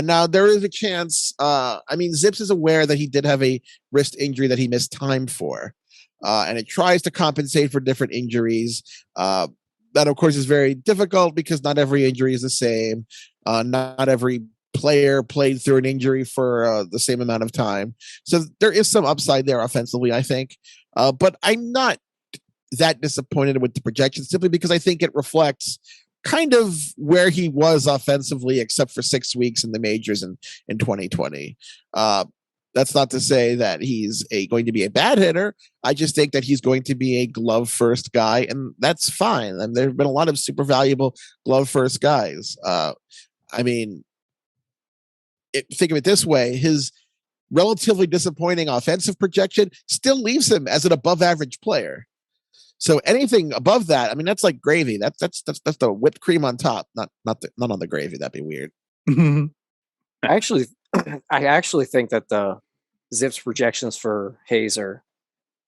Now there is a chance. I mean, ZiPS is aware that he did have a wrist injury that he missed time for, and it tries to compensate for different injuries. That, of course, is very difficult because not every injury is the same. Not every player played through an injury for the same amount of time. So there is some upside there offensively, I think. But I'm not that disappointed with the projection, simply because I think it reflects kind of where he was offensively, except for 6 weeks in the majors in 2020. That's not to say that he's going to be a bad hitter. I just think that he's going to be a glove first guy, and that's fine. And there have been a lot of super valuable glove first guys. I mean, think of it this way: his relatively disappointing offensive projection still leaves him as an above average player. So anything above that, I mean, that's like gravy. That's the whipped cream on top, not on the gravy. That'd be weird. I actually think that the ZiPS projections for Hayes are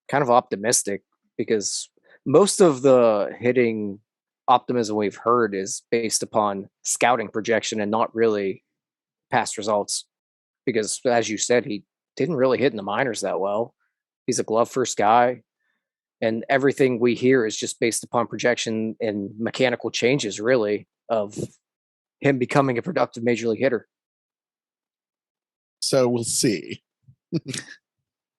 kind of optimistic, because most of the hitting optimism we've heard is based upon scouting projection and not really past results. Because, as you said, he didn't really hit in the minors that well. He's a glove first guy, and everything we hear is just based upon projection and mechanical changes, really, of him becoming a productive major league hitter. So we'll see.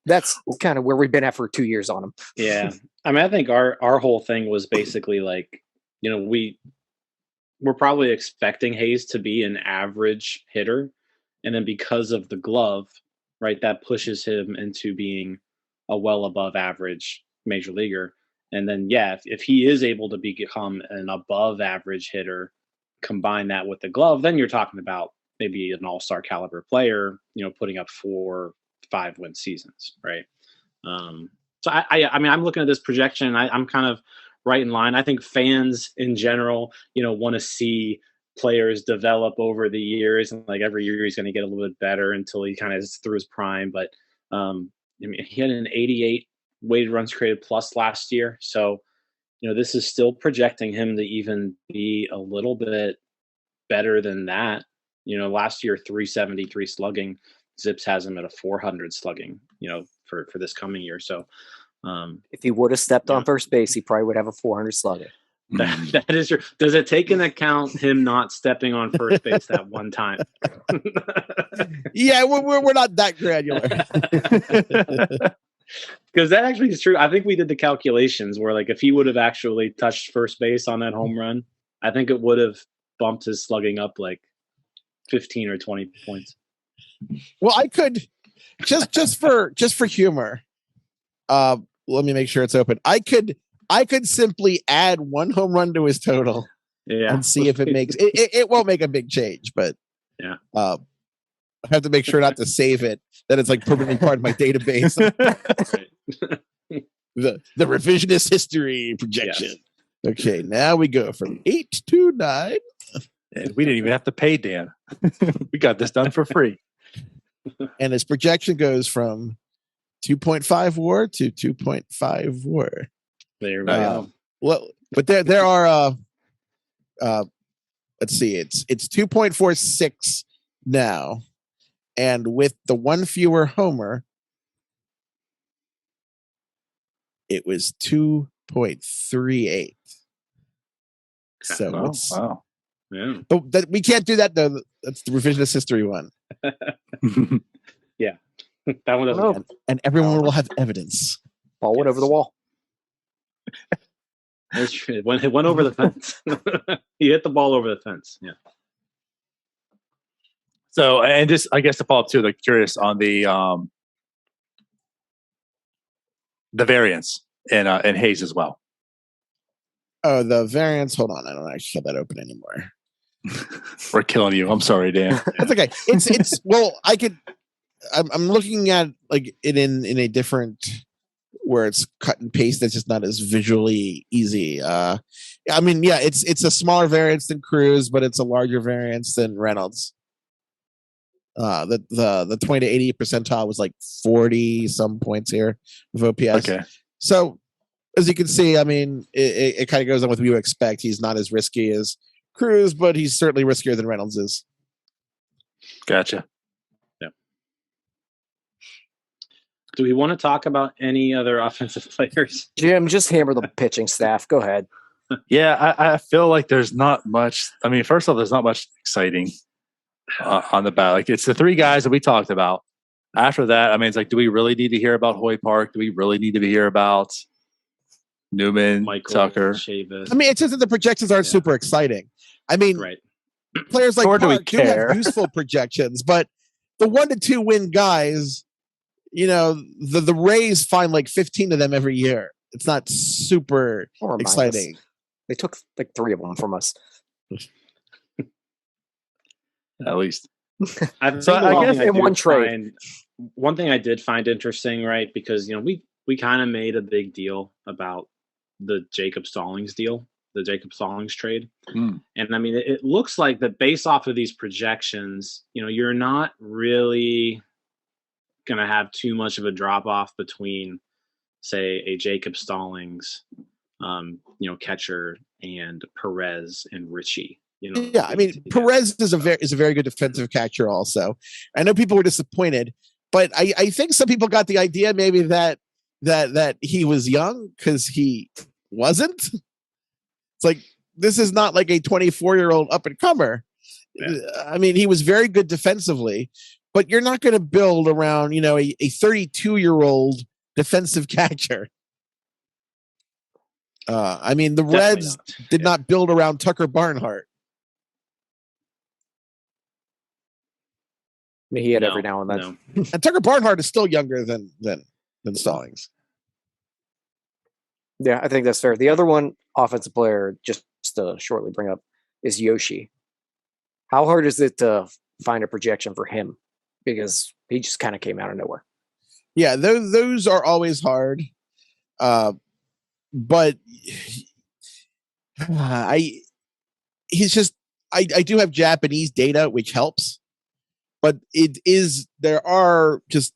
That's kind of where we've been at for 2 years on him. Yeah. I mean, I think our whole thing was basically like, we're probably expecting Hayes to be an average hitter. And then because of the glove, right, that pushes him into being a well above average major leaguer. And then, yeah, if he is able to become an above average hitter, combine that with the glove, then you're talking about maybe an all-star caliber player, putting up 4-5 win seasons, right? So I mean, I'm looking at this projection. I'm kind of right in line. I think fans in general, want to see players develop over the years, and like every year he's going to get a little bit better until he kind of is through his prime. But I mean, he had an 88 weighted runs created plus last year, so this is still projecting him to even be a little bit better than that. Last year 373 slugging. ZiPS has him at a 400 slugging. For this coming year. So if he would have stepped on first base, he probably would have a 400 slugging. That is true. Does it take into account him not stepping on first base that one time? Yeah, we're not that granular. Because that actually is true. I think we did the calculations where, like, if he would have actually touched first base on that home run, I think it would have bumped his slugging up like 15 or 20 points. Well, I could just for humor. Let me make sure it's open. I could simply add one home run to his total, and see if it makes it won't make a big change, but yeah. I have to make sure not to save it, that it's like permanently part of my database. the revisionist history projection. Yes. Okay, now we go from 8 to 9. And we didn't even have to pay Dan. We got this done for free. And his projection goes from 2.5 WAR to 2.5 WAR. There we go. Well, but there are let's see, it's 2.46 now, and with the one fewer homer, it was 2.38. So wow. Yeah. But we can't do that though. That's the revisionist history one. Yeah. That one doesn't count. And everyone will have evidence. Ball went over the wall. That's true. It went over the fence. He hit the ball over the fence. Yeah. So, and just, I guess to follow up too, like curious on the variance in Hayes as well. Oh, the variance. Hold on. I don't actually have that open anymore. We're killing you. I'm sorry, Dan. That's okay. It's well, I'm looking at like it in a different, where it's cut and paste. That's just not as visually easy. I mean, yeah, it's a smaller variance than Cruz, but it's a larger variance than Reynolds. The 20 to 80 percentile was like 40 some points here with OPS. Okay. So as you can see, I mean, it kind of goes on with what you expect. He's not as risky as Cruz, but he's certainly riskier than Reynolds is. Gotcha. Yeah. Do we want to talk about any other offensive players? Jim, just hammer the pitching staff. Go ahead. Yeah, I feel like there's not much. I mean, first off, there's not much exciting on the bat. Like, it's the three guys that we talked about. After that, I mean, it's like, do we really need to hear about Hoy Park? Do we really need to hear about Newman, Michael, Tucker? Chavis? I mean, it's just that the projections aren't super exciting. I mean, Right. players like Nor do we Park do have care. useful projections, but the 1 to 2 win guys, you know, the Rays find like 15 of them every year. It's not super Don't remind exciting. us. They took like 3 of them from us. At least. I So think I one guess thing in do one trade. one thing I did find interesting, right? Because, you know, we kind of made a big deal about the Jacob Stallings deal, the Jacob Stallings trade. Mm. And I mean, it looks like that based off of these projections, you know, you're not really going to have too much of a drop off between, say, a Jacob Stallings, you know, catcher, and Perez and Richie. You know, Yeah, I mean, Perez is a very good defensive catcher. Also, I know people were disappointed, but I think some people got the idea maybe that he was young because he wasn't. It's like, this is not like a 24-year-old up and comer. Yeah. I mean, he was very good defensively, but you're not going to build around, you know, a 32-year-old defensive catcher. I mean, the Definitely Reds not. did not build around Tucker Barnhart. I mean, he had No, every now and then. no. And Tucker Barnhart is still younger than Stallings. Yeah, I think that's fair. The other one, offensive player, just to shortly bring up, is Yoshi. How hard is it to find a projection for him? Because he just kind of came out of nowhere. Yeah, those are always hard. But I do have Japanese data, which helps. But there are just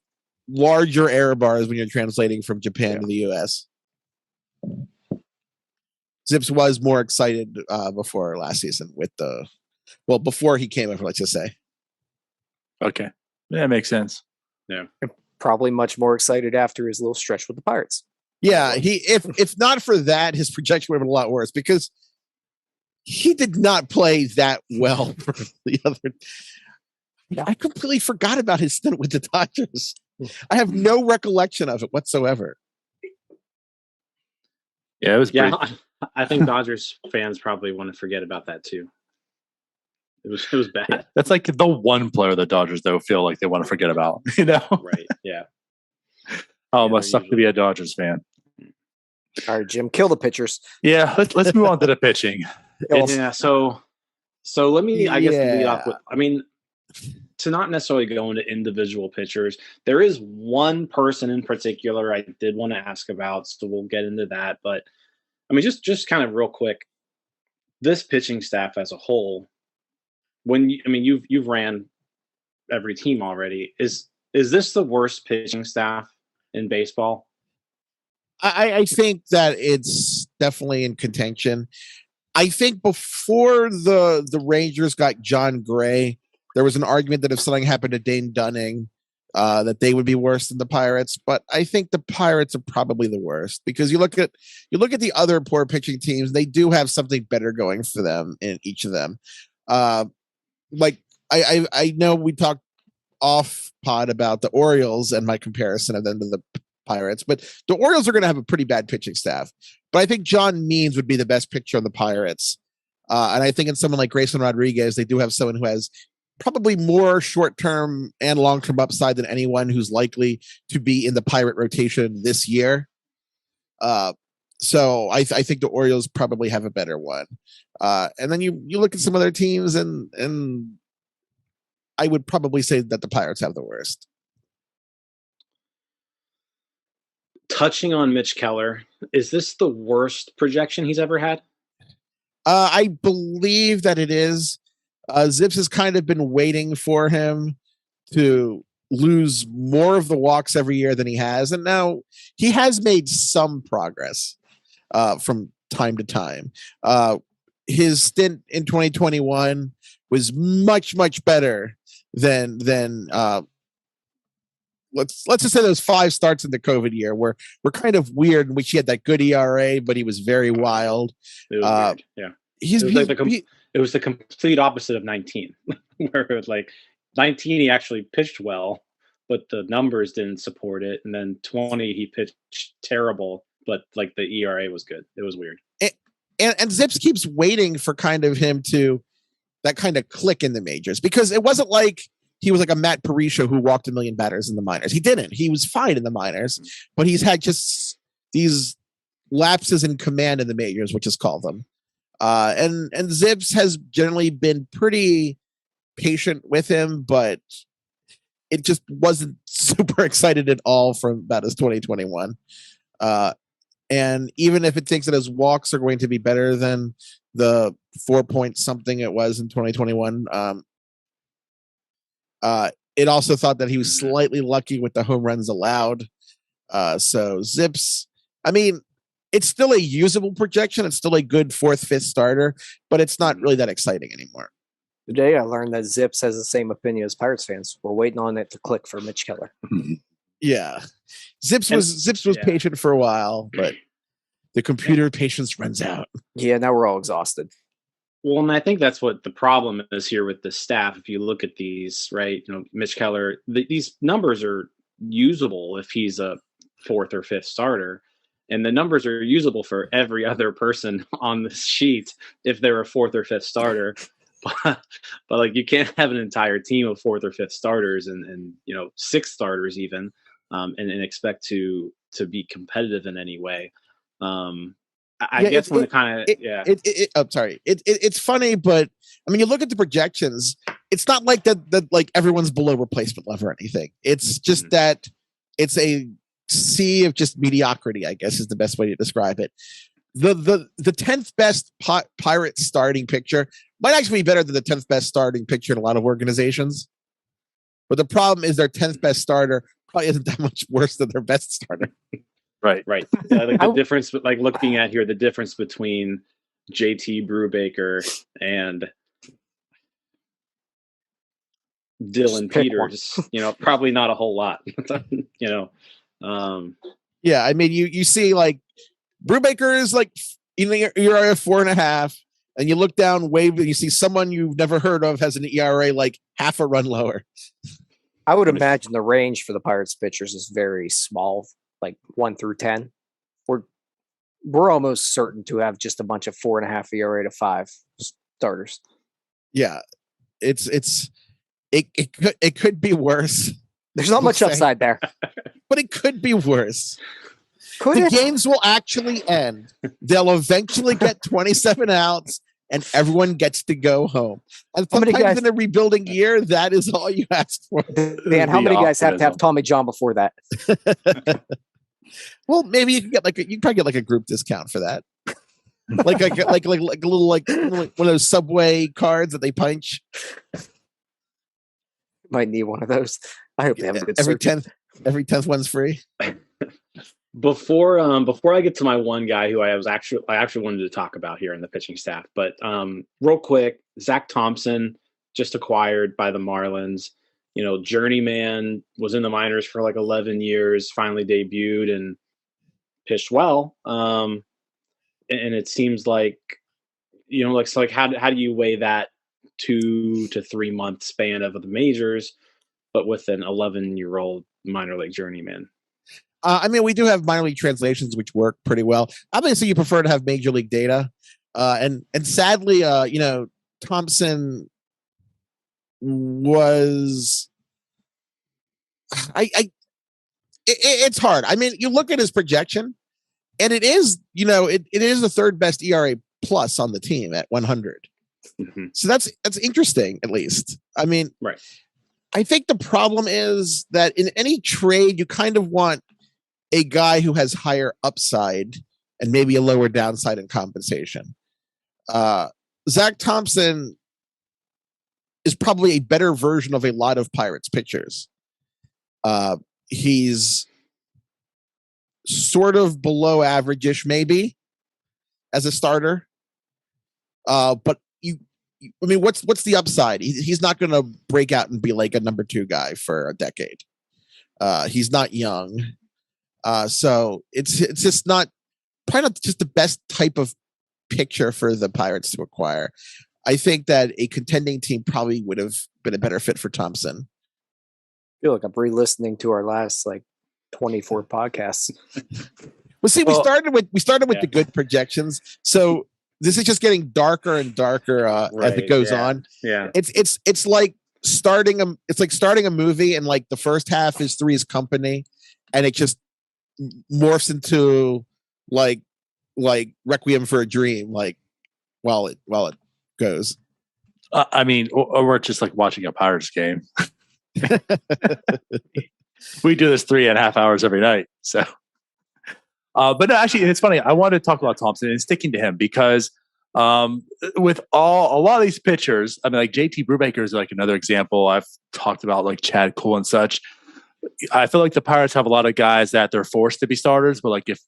larger error bars when you're translating from Japan to the US. Zips was more excited before last season before he came over, let's just say. Okay. Yeah, that makes sense. Yeah. Probably much more excited after his little stretch with the Pirates. Yeah, if not for that, his projection would have been a lot worse because he did not play that well for the other. I completely forgot about his stint with the Dodgers. I have no recollection of it whatsoever. Yeah, it was Yeah, pretty. I think Dodgers fans probably want to forget about that too. It was bad. That's like the one player the Dodgers though feel like they want to forget about. Right. Yeah. Oh, Yeah, must suck to be a Dodgers fan. All right, Jim, kill the pitchers. Yeah, let's move on to the pitching. Yeah. So let me, I guess, lead off Yeah. with. I mean, to not necessarily go into individual pitchers, there is one person in particular I did want to ask about, so we'll get into that. But I mean, just kind of real quick, this pitching staff as a whole. You've ran every team already. Is this the worst pitching staff in baseball? I think that it's definitely in contention. I think before the Rangers got John Gray, there was an argument that if something happened to Dane Dunning, that they would be worse than the Pirates. But I think the Pirates are probably the worst because you look at the other poor pitching teams, they do have something better going for them in each of them. Like I know we talked off pod about the Orioles and my comparison of them to the Pirates, but the Orioles are going to have a pretty bad pitching staff. But I think John Means would be the best pitcher on the Pirates. And I think in someone like Grayson Rodriguez, they do have someone who has probably more short-term and long-term upside than anyone who's likely to be in the Pirate rotation this year. So I think the Orioles probably have a better one. And then you look at some other teams and I would probably say that the Pirates have the worst. Touching on Mitch Keller, is this the worst projection he's ever had? I believe that it is. ZiPS has kind of been waiting for him to lose more of the walks every year than he has. And now he has made some progress from time to time. His stint in 2021 was much, much better than let's just say those 5 starts in the COVID year were kind of weird, in which he had that good ERA, but he was very wild. It was weird. Yeah. It was the complete opposite of 19, where it was like 19 he actually pitched well, but the numbers didn't support it. And then 20 he pitched terrible, but like the ERA was good. It was weird. And ZiPS keeps waiting for kind of him to that kind of click in the majors, because it wasn't like he was like a Matt Parisha who walked 1 million batters in the minors. He didn't. He was fine in the minors, but he's had just these lapses in command in the majors, which is called them. And ZiPS has generally been pretty patient with him, but it just wasn't super excited at all from about his 2021. And even if it thinks that his walks are going to be better than the 4 point something it was in 2021, it also thought that he was slightly lucky with the home runs allowed. So ZiPS, I mean, it's still a usable projection. It's still a good 4th, 5th starter, but it's not really that exciting anymore. Today I learned that ZiPS has the same opinion as Pirates fans. We're waiting on it to click for Mitch Keller. Yeah. ZiPS was patient for a while, but the computer patience runs out. Yeah, now we're all exhausted. Well, and I think that's what the problem is here with the staff. If you look at these, right, Mitch Keller, these numbers are usable if he's a 4th or 5th starter. And the numbers are usable for every other person on this sheet if they're a 4th or 5th starter. But like, you can't have an entire team of 4th or 5th starters and 6th starters even, and expect to be competitive in any way. I guess when it's funny, but I mean, you look at the projections, it's not like that like everyone's below replacement level or anything. It's just that it's a sea of just mediocrity, I guess is the best way to describe it. The 10th best Pirate starting pitcher might actually be better than the 10th best starting pitcher in a lot of organizations. But the problem is their 10th best starter probably isn't that much worse than their best starter. Right. Like the difference, like looking at here, the difference between JT Brubaker and Dylan Peters, probably not a whole lot. Yeah, I mean, you see like Brubaker is like in the ERA of 4.5, and you look down Wave and you see someone you've never heard of has an ERA like half a run lower. I would imagine the range for the Pirates pitchers is very small, like 1 through 10. We're almost certain to have just a bunch of 4.5 ERA to 5 starters. Yeah, it could be worse. There's not much upside there, but it could be worse. Could the it? games will actually end. They'll eventually get 27 outs, and everyone gets to go home. And sometimes in a rebuilding year, that is all you ask for. Dan, how many guys have to have Tommy John before that? Well, maybe you can get you probably get like a group discount for that. like a little like one of those Subway cards that they punch. Might need one of those. I hope they have a good every 10th one's free. Before I get to my one guy who I actually wanted to talk about here in the pitching staff, but real quick, Zach Thompson just acquired by the Marlins. You know, journeyman, was in the minors for like 11 years, finally debuted and pitched well. And it seems like, you know, like, so like how do you weigh that 2 to 3 month span of the majors, but with an 11-year-old minor league journeyman? I mean, we do have minor league translations, which work pretty well. Obviously, you prefer to have major league data. And sadly, you know, Thompson was it's hard. I mean, you look at his projection, and it is, you know, it is the third best ERA plus on the team at 100. Mm-hmm. So that's interesting, at least. I mean, right. I think the problem is that in any trade, you kind of want a guy who has higher upside and maybe a lower downside in compensation. Zach Thompson is probably a better version of a lot of Pirates pitchers. He's sort of below average-ish, maybe, as a starter. But I mean, what's the upside? He's not going to break out and be like a number 2 guy for a decade. He's not young. So it's just probably not just the best type of pitcher for the Pirates to acquire. I think that a contending team probably would have been a better fit for Thompson. I feel like I'm re-listening to our last 24 podcasts. Well, see, we started with the good projections, so this is just getting darker and darker right, as it goes on. Yeah, it's like starting a movie, and like the first half is Three's Company, and it just morphs into like Requiem for a Dream, like while it goes. I mean, or we're just like watching a Pirates game. We do this 3.5 hours every night. So, but no, actually, it's funny. I wanted to talk about Thompson and sticking to him because with a lot of these pitchers, I mean, like JT Brubaker is like another example. I've talked about like Chad Cole and such. I feel like the Pirates have a lot of guys that they're forced to be starters, but like if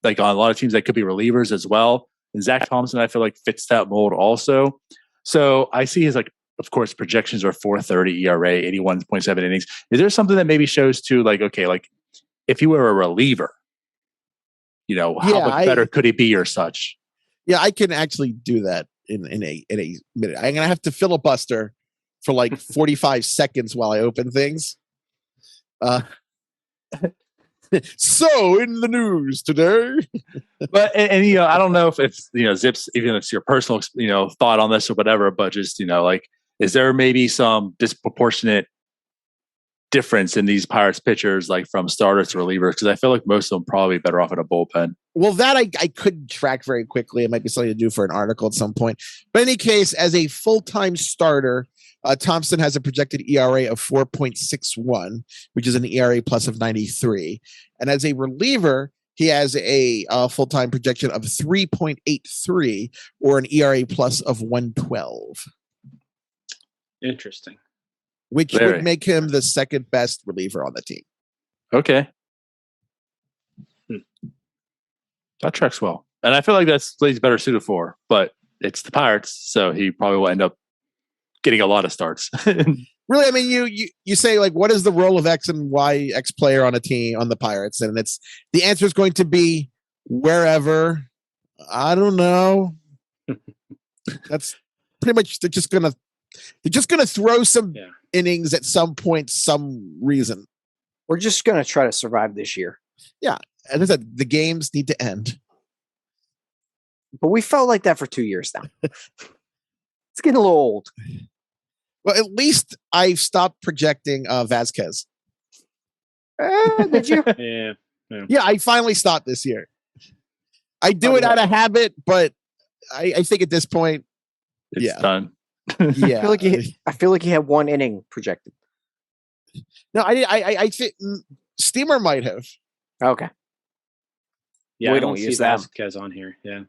like on a lot of teams, they could be relievers as well. And Zach Thompson, I feel like fits that mold also. So I see his of course, projections are 4.30 ERA, 81.7 innings. Is there something that maybe shows to like, okay, like if you were a reliever, you know, how much better could he be or such? Yeah, I can actually do that in a minute. I'm gonna have to filibuster for like 45 seconds while I open things. So in the news today, but and you know, I don't know if it's, you know, Zips, even if it's your personal, you know, thought on this or whatever, but just, you know, like, is there maybe some disproportionate difference in these Pirates pitchers, like from starters to relievers? Because I feel like most of them probably better off in a bullpen. Well, that I couldn't track very quickly. It might be something to do for an article at some point. But in any case, as a full-time starter, Thompson has a projected ERA of 4.61, which is an ERA plus of 93. And as a reliever, he has a full-time projection of 3.83 or an ERA plus of 112. Interesting. Which would make him the second best reliever on the team. Okay. That tracks well. And I feel like that's what he's better suited for, but it's the Pirates, so he probably will end up getting a lot of starts. Really, I mean, you say like, what is the role of X and Y X player on a team on the Pirates? And it's the answer is going to be wherever. I don't know. That's pretty much they're just gonna throw some innings at some point, some reason. We're just gonna try to survive this year. Yeah, and as I said, the games need to end. But we felt like that for 2 years now. It's getting a little old. Well, at least I've stopped projecting Vasquez. Did you? Yeah, I finally stopped this year. I do it out of habit, but I think at this point, It's done. Yeah, I feel like he had 1 inning projected. No, I think Steamer might have. Okay. Yeah, We I don't don't see use that. Vasquez on here. Yeah.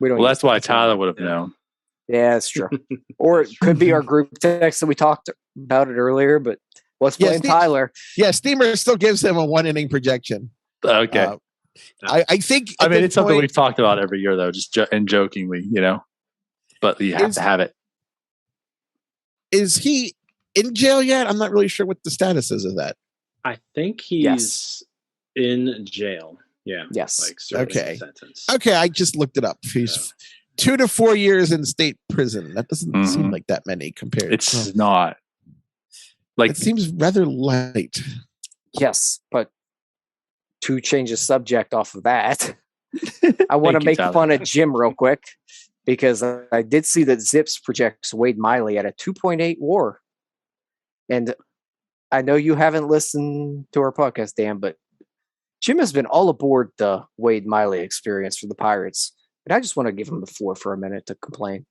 We don't. Well, use that's why that. Tyler would have known. Yeah, that's true. Or it could be our group text that we talked about it earlier. But let's blame Tyler. Yeah, Steamer still gives him a 1 inning projection. Okay. I think. I mean, it's something we've talked about every year, though, just and jokingly, But you have to have it. Is he in jail yet? I'm not really sure what the status is of that. I think he's in jail. Yeah. Yes. Like serving Okay. a sentence. Okay, I just looked it up. He's 2 to 4 years in state prison. That doesn't seem like that many compared. It's not. Like it seems rather light. Yes, but to change the subject off of that, I want to make fun of Jim real quick because I did see that ZiPS projects Wade Miley at a 2.8 WAR, and I know you haven't listened to our podcast, Dan, but Jim has been all aboard the Wade Miley experience for the Pirates, and I just want to give him the floor for a minute to complain.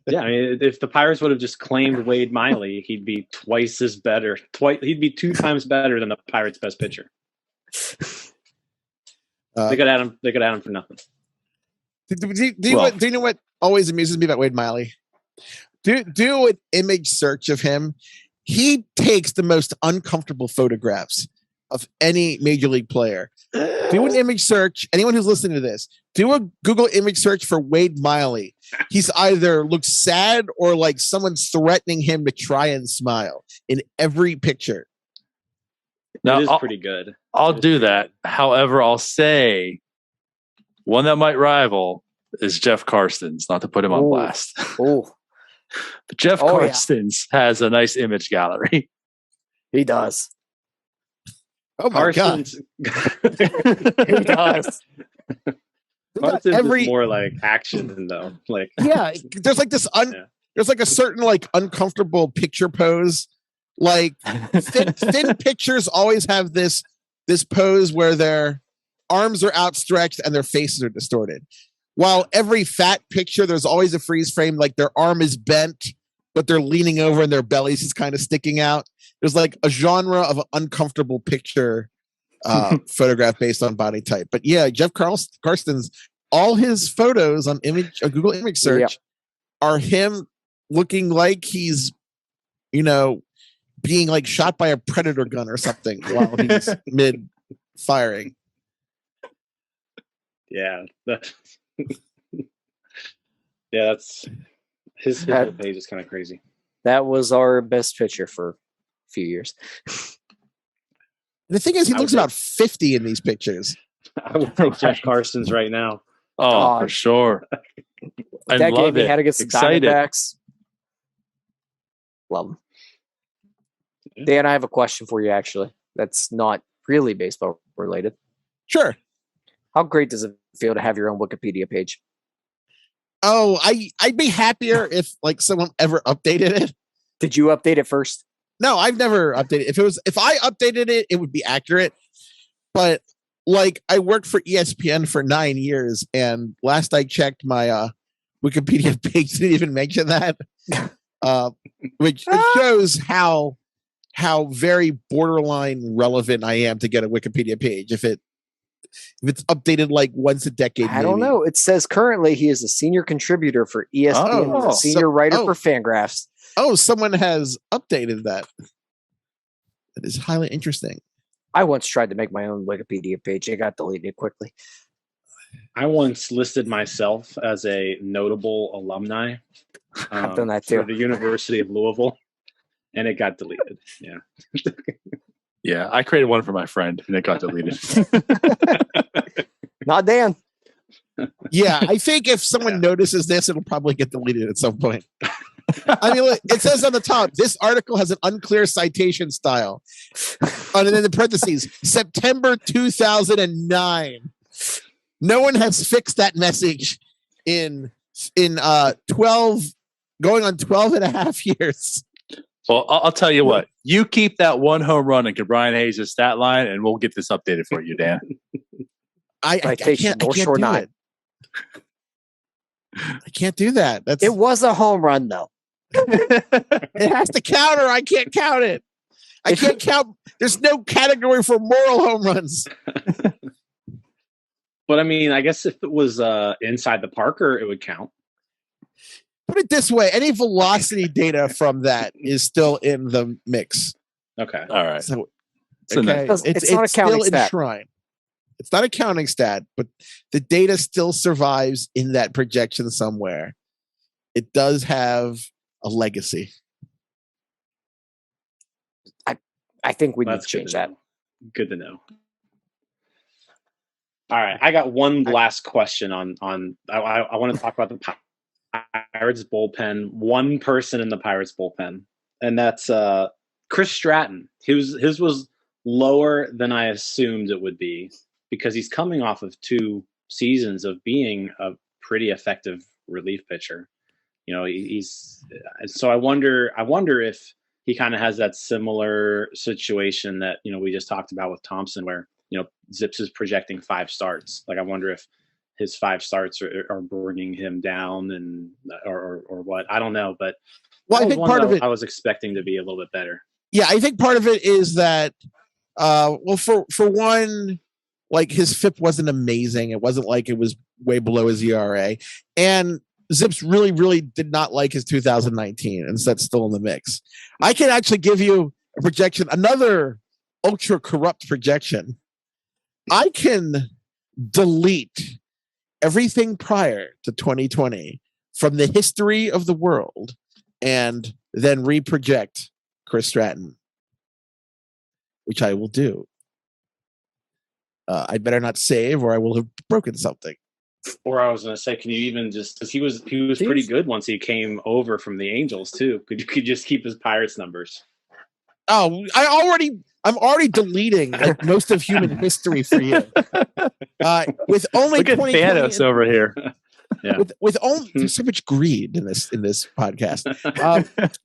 Yeah, I mean, if the Pirates would have just claimed Wade Miley, he'd be twice as better. He'd be 2 times better than the Pirates' best pitcher. They could add him. They could add him for nothing. Do you know what always amuses me about Wade Miley? Do an image search of him. He takes the most uncomfortable photographs of any major league player. Do an image search. Anyone who's listening to this, do a Google image search for Wade Miley. He's either looks sad or like someone's threatening him to try and smile in every picture. Now, it is pretty good. I'll do that. However, I'll say one that might rival is Jeff Karstens, not to put him on blast. Oh, But Jeff Karstens has a nice image gallery. He does. Oh my God. He does. Karstens is more like action though. Like there's like this there's like a certain like uncomfortable picture pose. Like thin pictures always have this pose where their arms are outstretched and their faces are distorted. While every fat picture, there's always a freeze frame, like their arm is bent, but they're leaning over and their belly's just kind of sticking out. There's like a genre of an uncomfortable picture photograph based on body type. But yeah, Jeff Karstens, all his photos on Google image search are him looking like he's, being like shot by a predator gun or something while he's mid firing. Yeah. That's his whole page is kind of crazy. That was our best pitcher for a few years. The thing is, he looks about 50 in these pictures. I would take Jeff Karstens right now. Oh, for sure. I that love game he it. had against the Excited. Diamondbacks. Love him. Dan, I have a question for you, actually. That's not really baseball related. Sure. How great does it feel to have your own Wikipedia page? Oh, I'd be happier if like someone ever updated it. Did you update it first? No, I've never updated. If I updated it, it would be accurate. But like I worked for ESPN for 9 years, and last I checked, my Wikipedia page didn't even mention that. Which shows how very borderline relevant I am to get a Wikipedia page. If it's updated like once a decade. I don't know. It says currently he is a senior contributor for ESPN, a senior writer for Fangraphs. Oh, someone has updated that. That is highly interesting. I once tried to make my own Wikipedia page. It got deleted quickly. I once listed myself as a notable alumni I've done that too. for the University of Louisville, and it got deleted. Yeah. Yeah, I created one for my friend, and it got deleted. Not Dan. Yeah, I think if someone notices this, it'll probably get deleted at some point. I mean, look, it says on the top, this article has an unclear citation style. And then in the parentheses, September 2009. No one has fixed that message in 12, going on 12 and a half years. Well, I'll tell you what. You keep that one home run in Brian Hayes' stat line, and we'll get this updated for you, Dan. I can't do it. I can't do that. It was a home run, though. It has to count, or I can't count it. I can't count. There's no category for moral home runs. But I mean, I guess if it was inside the Parker, it would count. Put it this way: any velocity data from that is still in the mix. Okay. All right. So, okay. It's not a counting still stat. enshrined. It's not a counting stat, but the data still survives in that projection somewhere. It does have a legacy. I think we need to change that. Good to know. All right, I got one last question on. I want to talk about the Pirates bullpen. One person in the Pirates bullpen, and that's Chris Stratton. His was lower than I assumed it would be because he's coming off of 2 seasons of being a pretty effective relief pitcher. You know, he's so I wonder if he kind of has that similar situation that, you know, we just talked about with Thompson, where, you know, ZiPS is projecting 5 starts. Like, I wonder if his 5 starts are bringing him down and or what. I don't know, but well, I think part of it I was expecting to be a little bit better. Yeah, I think part of it is that well, for one, like, his FIP wasn't amazing. It wasn't like it was way below his ERA, and ZiPS really, really did not like his 2019, and so that's still in the mix. I can actually give you a projection, another ultra corrupt projection. I can delete everything prior to 2020 from the history of the world and then reproject Chris Stratton, which I will do. I better not save, or I will have broken something. Or I was going to say, can you even just, because he was pretty good once he came over from the Angels too. Could just keep his Pirates numbers? Oh, I'm already deleting like most of human history for you. With only Look at Thanos over here. Yeah. With only there's so much greed in this podcast.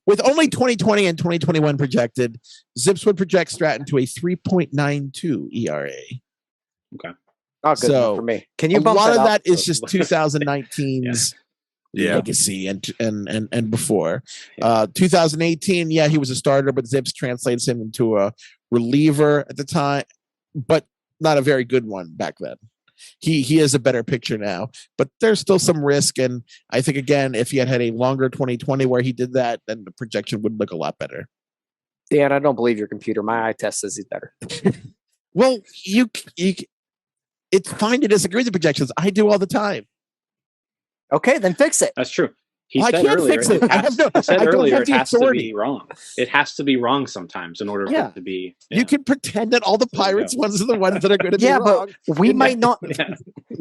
With only 2020 and 2021 projected, ZiPS would project Stratton to a 3.92 ERA. Okay. Oh, good enough for me. Can you a bump lot that of up? that is just 2019's Yeah. legacy and before. 2018, yeah, he was a starter, but ZiPS translates him into a reliever at the time, but not a very good one back then. He is a better picture now, but there's still some risk. And I think, again, if he had a longer 2020 where he did that, then the projection would look a lot better. Dan, I don't believe your computer. My eye test says he's better. Well, it's fine to disagree with the projections. I do all the time. Okay, then fix it. That's true. He I said can't earlier, fix it. He said I don't earlier have it the has to authority. be wrong. It has to be wrong sometimes in order for it to be. You can pretend that all the Pirates ones are the ones that are going to be wrong. But we might not.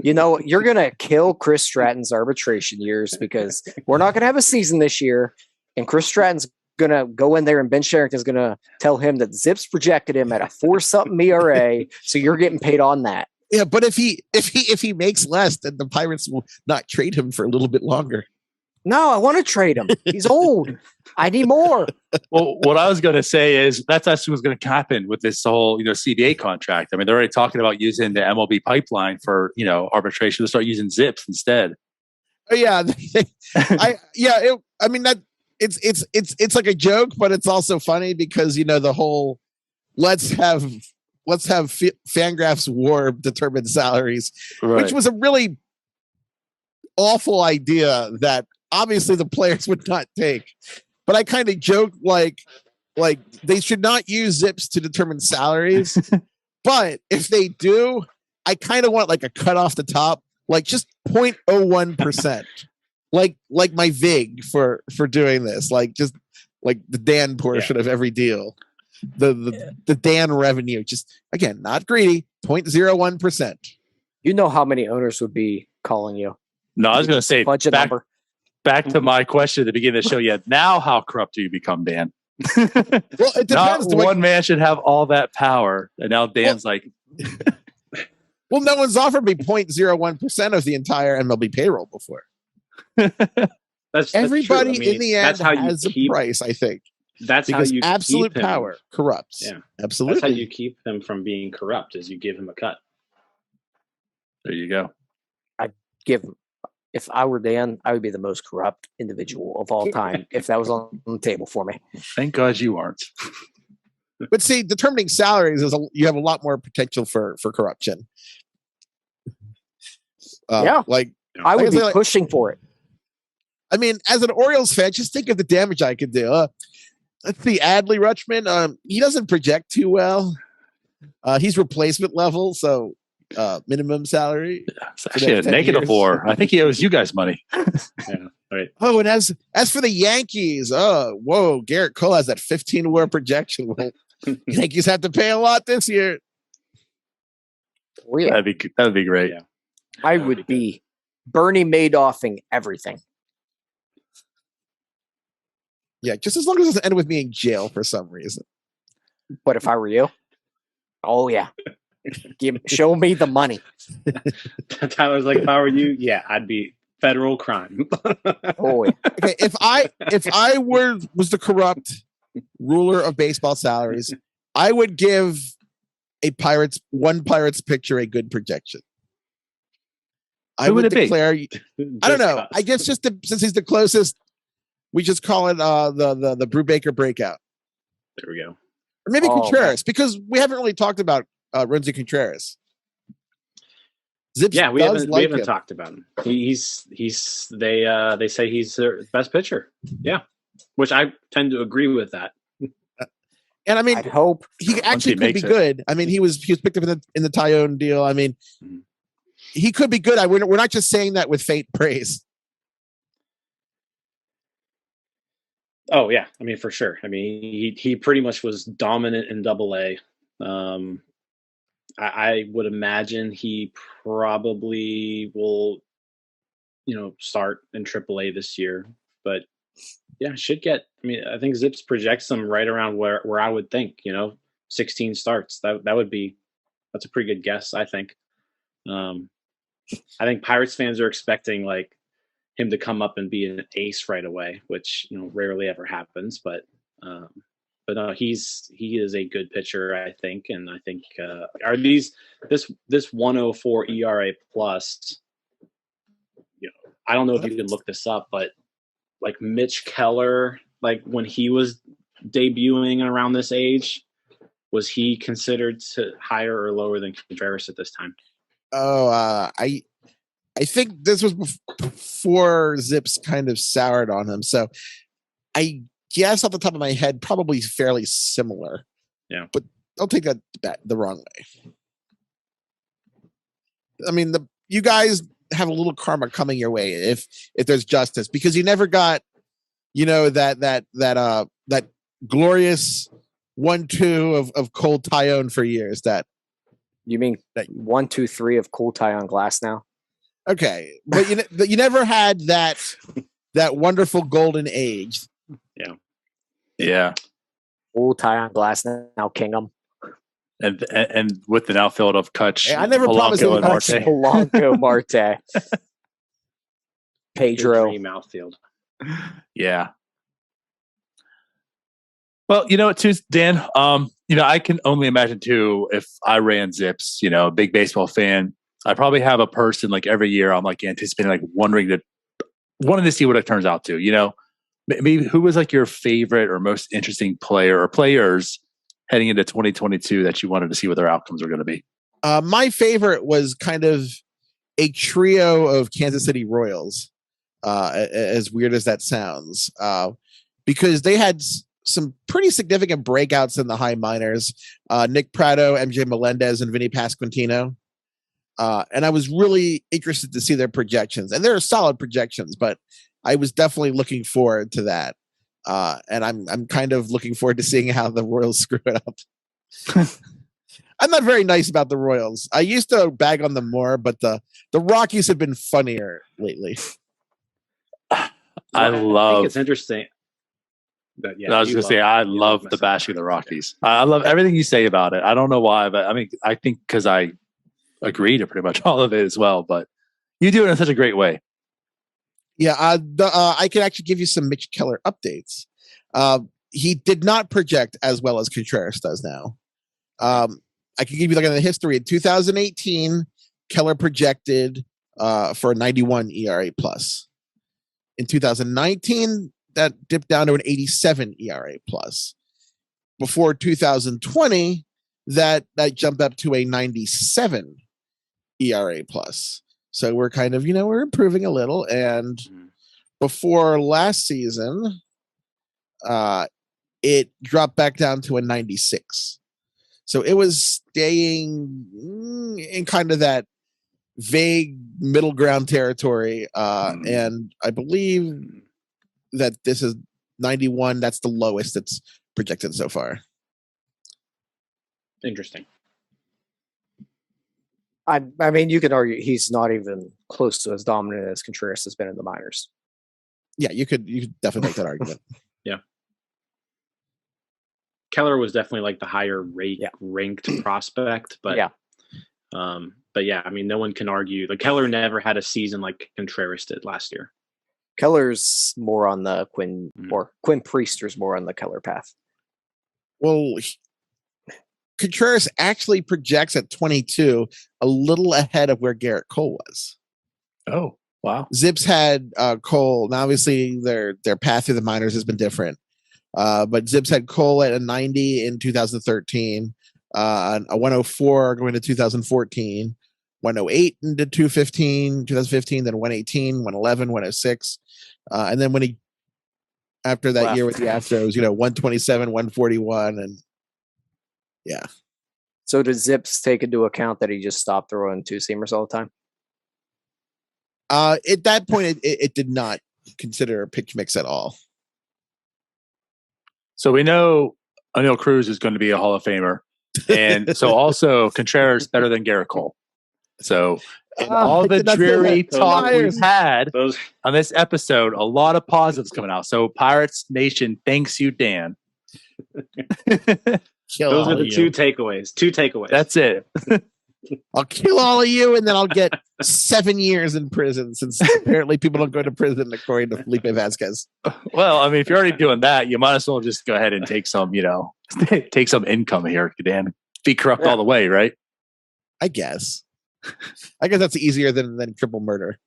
You know, you're going to kill Chris Stratton's arbitration years because we're not going to have a season this year, and Chris Stratton's going to go in there, and Ben Sherrington's going to tell him that ZiPS projected him at a 4-something ERA, so you're getting paid on that. Yeah, but if he makes less, then the Pirates will not trade him for a little bit longer. No, I want to trade him. He's old. I need more. Well, what I was going to say is that's actually what's going to happen with this whole, CBA contract. I mean, they're already talking about using the MLB pipeline for, arbitration. They'll start using ZiPS instead. Oh yeah, it's like a joke, but it's also funny because the whole let's have Fangraphs WAR determine salaries, Right. which was a really awful idea that obviously the players would not take. But I kind of joke like they should not use ZiPS to determine salaries. But if they do, I kind of want like a cut off the top, like just 0.01%, like my vig for doing this, like just like the Dan portion of every deal, the Dan revenue, just again, not greedy, 0.01%. You know how many owners would be calling you? No, I was going to say Budget number. back to my question at the beginning of the show. Yeah, now how corrupt do you become, Dan? Well, it depends. Not one man should have all that power, and now Dan's like, well, no one's offered me 0.01% of the entire MLB payroll before. That's Everybody true. I mean, in the end that's how you has keep, a price, I think. That's Because how you absolute keep him. power corrupts. Yeah, absolutely. That's how you keep him from being corrupt. Is you give him a cut. there you go. If I were Dan, I would be the most corrupt individual of all time if that was on the table for me. Thank God you aren't. But see, determining salaries you have a lot more potential for corruption. Yeah. Like I would be like, pushing for it. I mean, as an Orioles fan, just think of the damage I could do. Let's see, Adley Rutschman. He doesn't project too well. He's replacement level, so minimum salary. It's actually a -4. I think he owes you guys money. Yeah, right. Oh, and as for the Yankees, whoa, Garrett Cole has that 15-WAR projection. Well, Yankees have to pay a lot this year. Really? That'd be great. Yeah. I would be Bernie Madoffing everything. Yeah, just as long as it doesn't end with me in jail for some reason. But if I were you, oh yeah, show me the money. Tyler's like, if I were you, yeah, I'd be federal crime. Oh yeah. Okay, if I was the corrupt ruler of baseball salaries, I would give one Pirates pitcher a good projection. I would declare. I don't know. I guess since he's the closest, we just call it the Brubaker breakout. There we go. Or maybe Oh, Contreras, because we haven't really talked about Renzi Contreras. Zips Yeah, we does haven't like him. Talked about him. They say he's their best pitcher. Yeah, which I tend to agree with that. And I mean, I'd hope he actually could be good. I mean, he was picked up in the Tyone deal. I mean, he could be good. We're not just saying that with faint praise. Oh yeah, I mean for sure. I mean he pretty much was dominant in Double-A. I would imagine he probably will, start in Triple-A this year. But yeah, should get. I mean, I think Zips projects them right around where I would think. 16 starts. That's a pretty good guess. I think. I think Pirates fans are expecting like him to come up and be an ace right away, which rarely ever happens. But no, he is a good pitcher, I think, and I think this 104 ERA plus. I don't know if you can look this up, but like Mitch Keller, like when he was debuting around this age, was he considered higher or lower than Contreras at this time? Oh, I think this was before Zips kind of soured on him. So I guess off the top of my head, probably fairly similar. Yeah. But I'll take that the wrong way. I mean, you guys have a little karma coming your way if there's justice, because you never got, that glorious 1-2 of Cole Tyone for years. You mean 1, 2, 3 of Cool Tie on Glass now? Okay, but you never had that wonderful golden age. Yeah. Cool Tie on Glass now, Kingham. And with an outfield of Kutch, Hey, I never promised Polanco, and him Marte. Polanco, Marte, Pedro. Dream outfield. Yeah. Well, you know what, too, Dan. I can only imagine too if I ran Zips. A big baseball fan. I probably have a person like every year. I'm like anticipating, like wanting to see what it turns out to. Maybe who was like your favorite or most interesting player or players heading into 2022 that you wanted to see what their outcomes are going to be? My favorite was kind of a trio of Kansas City Royals, as weird as that sounds, because they had some pretty significant breakouts in the high minors. Nick Pratto, MJ Melendez, and Vinny Pasquantino. And I was really interested to see their projections, and they're solid projections, but I was definitely looking forward to that. And I'm kind of looking forward to seeing how the Royals screw it up. I'm not very nice about the Royals. I used to bag on them more, but the Rockies have been funnier lately. I think it's interesting. But yeah, I was going to say, I love the bashing of the Rockies. I love everything you say about it. I don't know why, but I mean, I think because I agree to pretty much all of it as well, but you do it in such a great way. Yeah, I can actually give you some Mitch Keller updates. He did not project as well as Contreras does now. I can give you like in the history. In 2018, Keller projected for a 91 ERA plus. In 2019, that dipped down to an 87 ERA plus. Before 2020, that jumped up to a 97 ERA plus. So we're kind of, we're improving a little. And before last season, it dropped back down to a 96. So it was staying in kind of that vague middle ground territory. And I believe that this is 91. That's the lowest that's projected so far. Interesting. I mean, you could argue he's not even close to as dominant as Contreras has been in the minors. Yeah, you could definitely make that argument. Yeah. Keller was definitely like the higher ranked prospect, but yeah, I mean, no one can argue. Like Keller never had a season like Contreras did last year. Keller's more on the Quinn, or Quinn Priester's more on the Keller path. Well, Contreras actually projects at 22, a little ahead of where Garrett Cole was. Oh, wow. ZiPS had Cole. Now, obviously, their path through the minors has been different. But ZiPS had Cole at a 90 in 2013, a 104 going to 2014, 108 into 2015, then 118, 111, 106. And then when he, after that year with the Astros, 127, 141, and yeah. So did ZiPS take into account that he just stopped throwing two-seamers all the time? At that point, it did not consider a pitch mix at all. So we know Oneil Cruz is going to be a Hall of Famer. And so also Contreras better than Garrett Cole. So in all the dreary talk we've had on this episode, a lot of positives coming out. So Pirates Nation thanks you, Dan. Those are the two takeaways. That's it. I'll kill all of you, and then I'll get 7 years in prison, since apparently people don't go to prison according to Felipe Vasquez. Well, I mean, if you're already doing that, you might as well just go ahead and take some, take some income here, Dan. Be corrupt all the way, right? I guess that's easier than triple murder.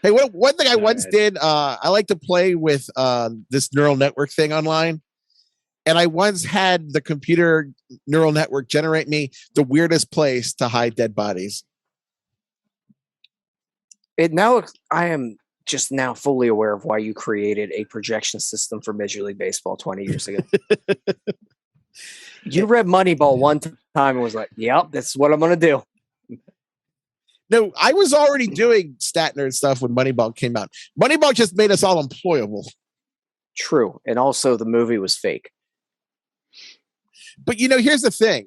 Hey, one thing I once did, I like to play with this neural network thing online. And I once had the computer neural network generate me the weirdest place to hide dead bodies. I am just now fully aware of why you created a projection system for Major League Baseball 20 years ago. You read Moneyball one time and was like, yep, that's what I'm going to do. No, I was already doing stat nerd stuff when Moneyball came out. Moneyball just made us all employable. True. And also the movie was fake. But, here's the thing.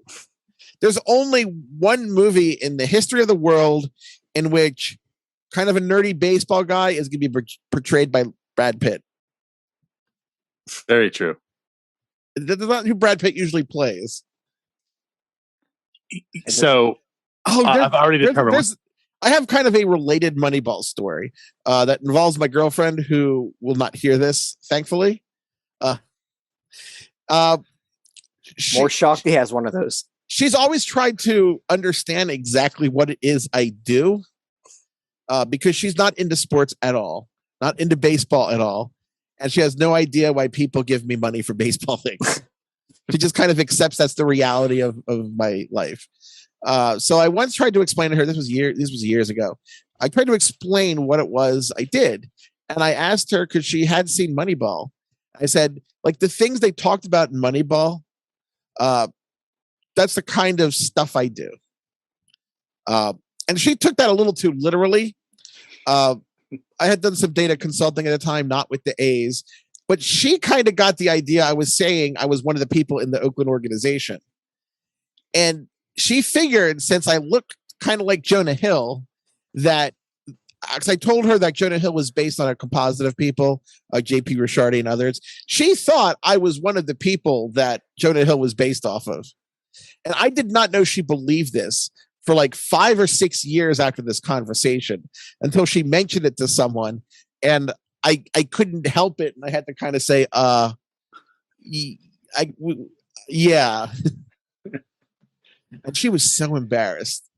There's only one movie in the history of the world in which kind of a nerdy baseball guy is going to be portrayed by Brad Pitt. Very true. That's not who Brad Pitt usually plays. So, I've already determined. I have kind of a related Moneyball story that involves my girlfriend, who will not hear this, thankfully. More shocked he has one of those. She's always tried to understand exactly what it is I do, because she's not into sports at all, not into baseball at all. And she has no idea why people give me money for baseball things. She just kind of accepts that's the reality of my life. So I once tried to explain to her, this was years ago. I tried to explain what it was I did. And I asked her, because she had seen Moneyball. I said, like, the things they talked about in Moneyball, That's the kind of stuff I do. And she took that a little too literally. I had done some data consulting at the time, not with the A's, but she kind of got the idea I was saying I was one of the people in the Oakland organization. And she figured, since I looked kind of like Jonah Hill, that because I told her that Jonah Hill was based on a composite of people, J.P. Ricciardi and others, she thought I was one of the people that Jonah Hill was based off of. And I did not know she believed this for like 5 or 6 years after this conversation, until she mentioned it to someone. And I couldn't help it. And I had to kind of say, yeah. And she was so embarrassed.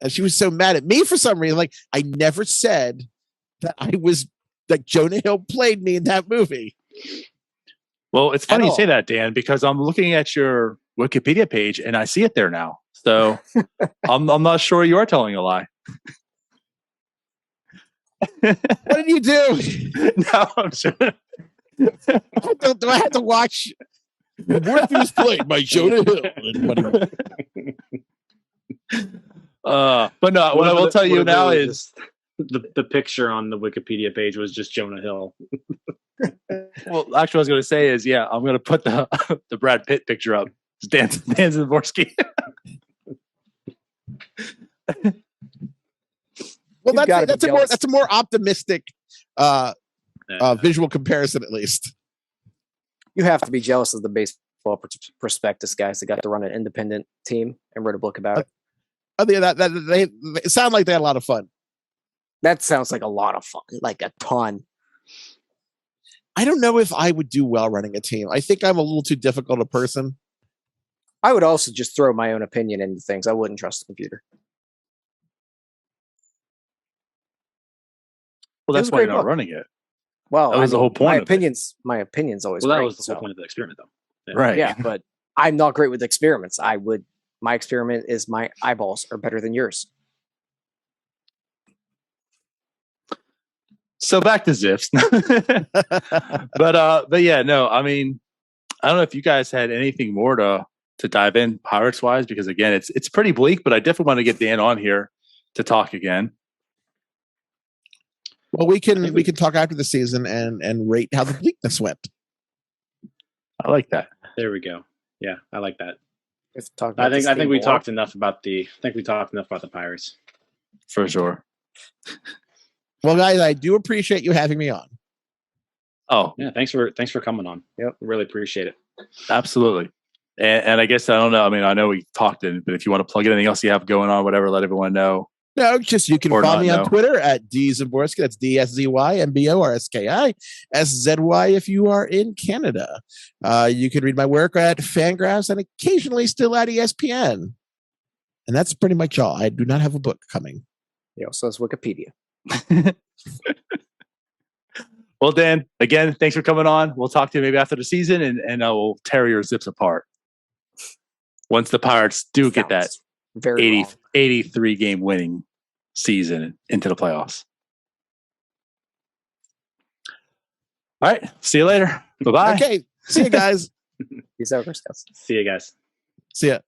And she was so mad at me for some reason. Like, I never said that Jonah Hill played me in that movie. Well, it's funny you say that, Dan, because I'm looking at your Wikipedia page and I see it there now. So I'm not sure you are telling a lie. What did you do? No, I'm sure. Do I have to watch? Morpheus was played by Jonah Hill. But no, what I will tell you now is the picture on the Wikipedia page was just Jonah Hill. Well, actually, what I was going to say is, I'm going to put the Brad Pitt picture up. It's Dan Szymborski. Well, that's a more optimistic visual comparison, at least. You have to be jealous of the baseball prospectus guys that got to run an independent team and wrote a book about it. Other than that, they sound like they had a lot of fun. That sounds like a lot of fun, like a ton. I don't know if I would do well running a team. I think I'm a little too difficult a person. I would also just throw my own opinion into things. I wouldn't trust the computer. Well, that's why you're not running it. Well, that was the whole point. My opinion's always well, that great, was the whole point of the experiment, though. Yeah. Right. Yeah, but I'm not great with experiments. My experiment is my eyeballs are better than yours. So back to Zips. But yeah, no, I mean, I don't know if you guys had anything more to dive in Pirates wise, because again, it's pretty bleak, but I definitely want to get Dan on here to talk again. Well, we can talk after the season and rate how the bleakness went. I like that. There we go. Yeah, I like that. I think we talked enough about the Pirates. For sure. Well, guys, I do appreciate you having me on. Oh, yeah, thanks for coming on. Yep, really appreciate it. Absolutely. And I guess I don't know. I mean, I know we talked but if you want to plug anything else you have going on, whatever, let everyone know. No, just you can follow me on Twitter at Szymborski. That's DSZYMBORSKI SZY if you are in Canada. You can read my work at Fangraphs and occasionally still at ESPN. And that's pretty much all. I do not have a book coming. Yeah, so it's Wikipedia. Well, Dan, again, thanks for coming on. We'll talk to you maybe after the season, and we'll tear your Zips apart once the Pirates do get that 83 game winning season into the playoffs. All right. See you later. Bye-bye. Okay. See you guys. Peace out, Scouts. See you guys. See ya.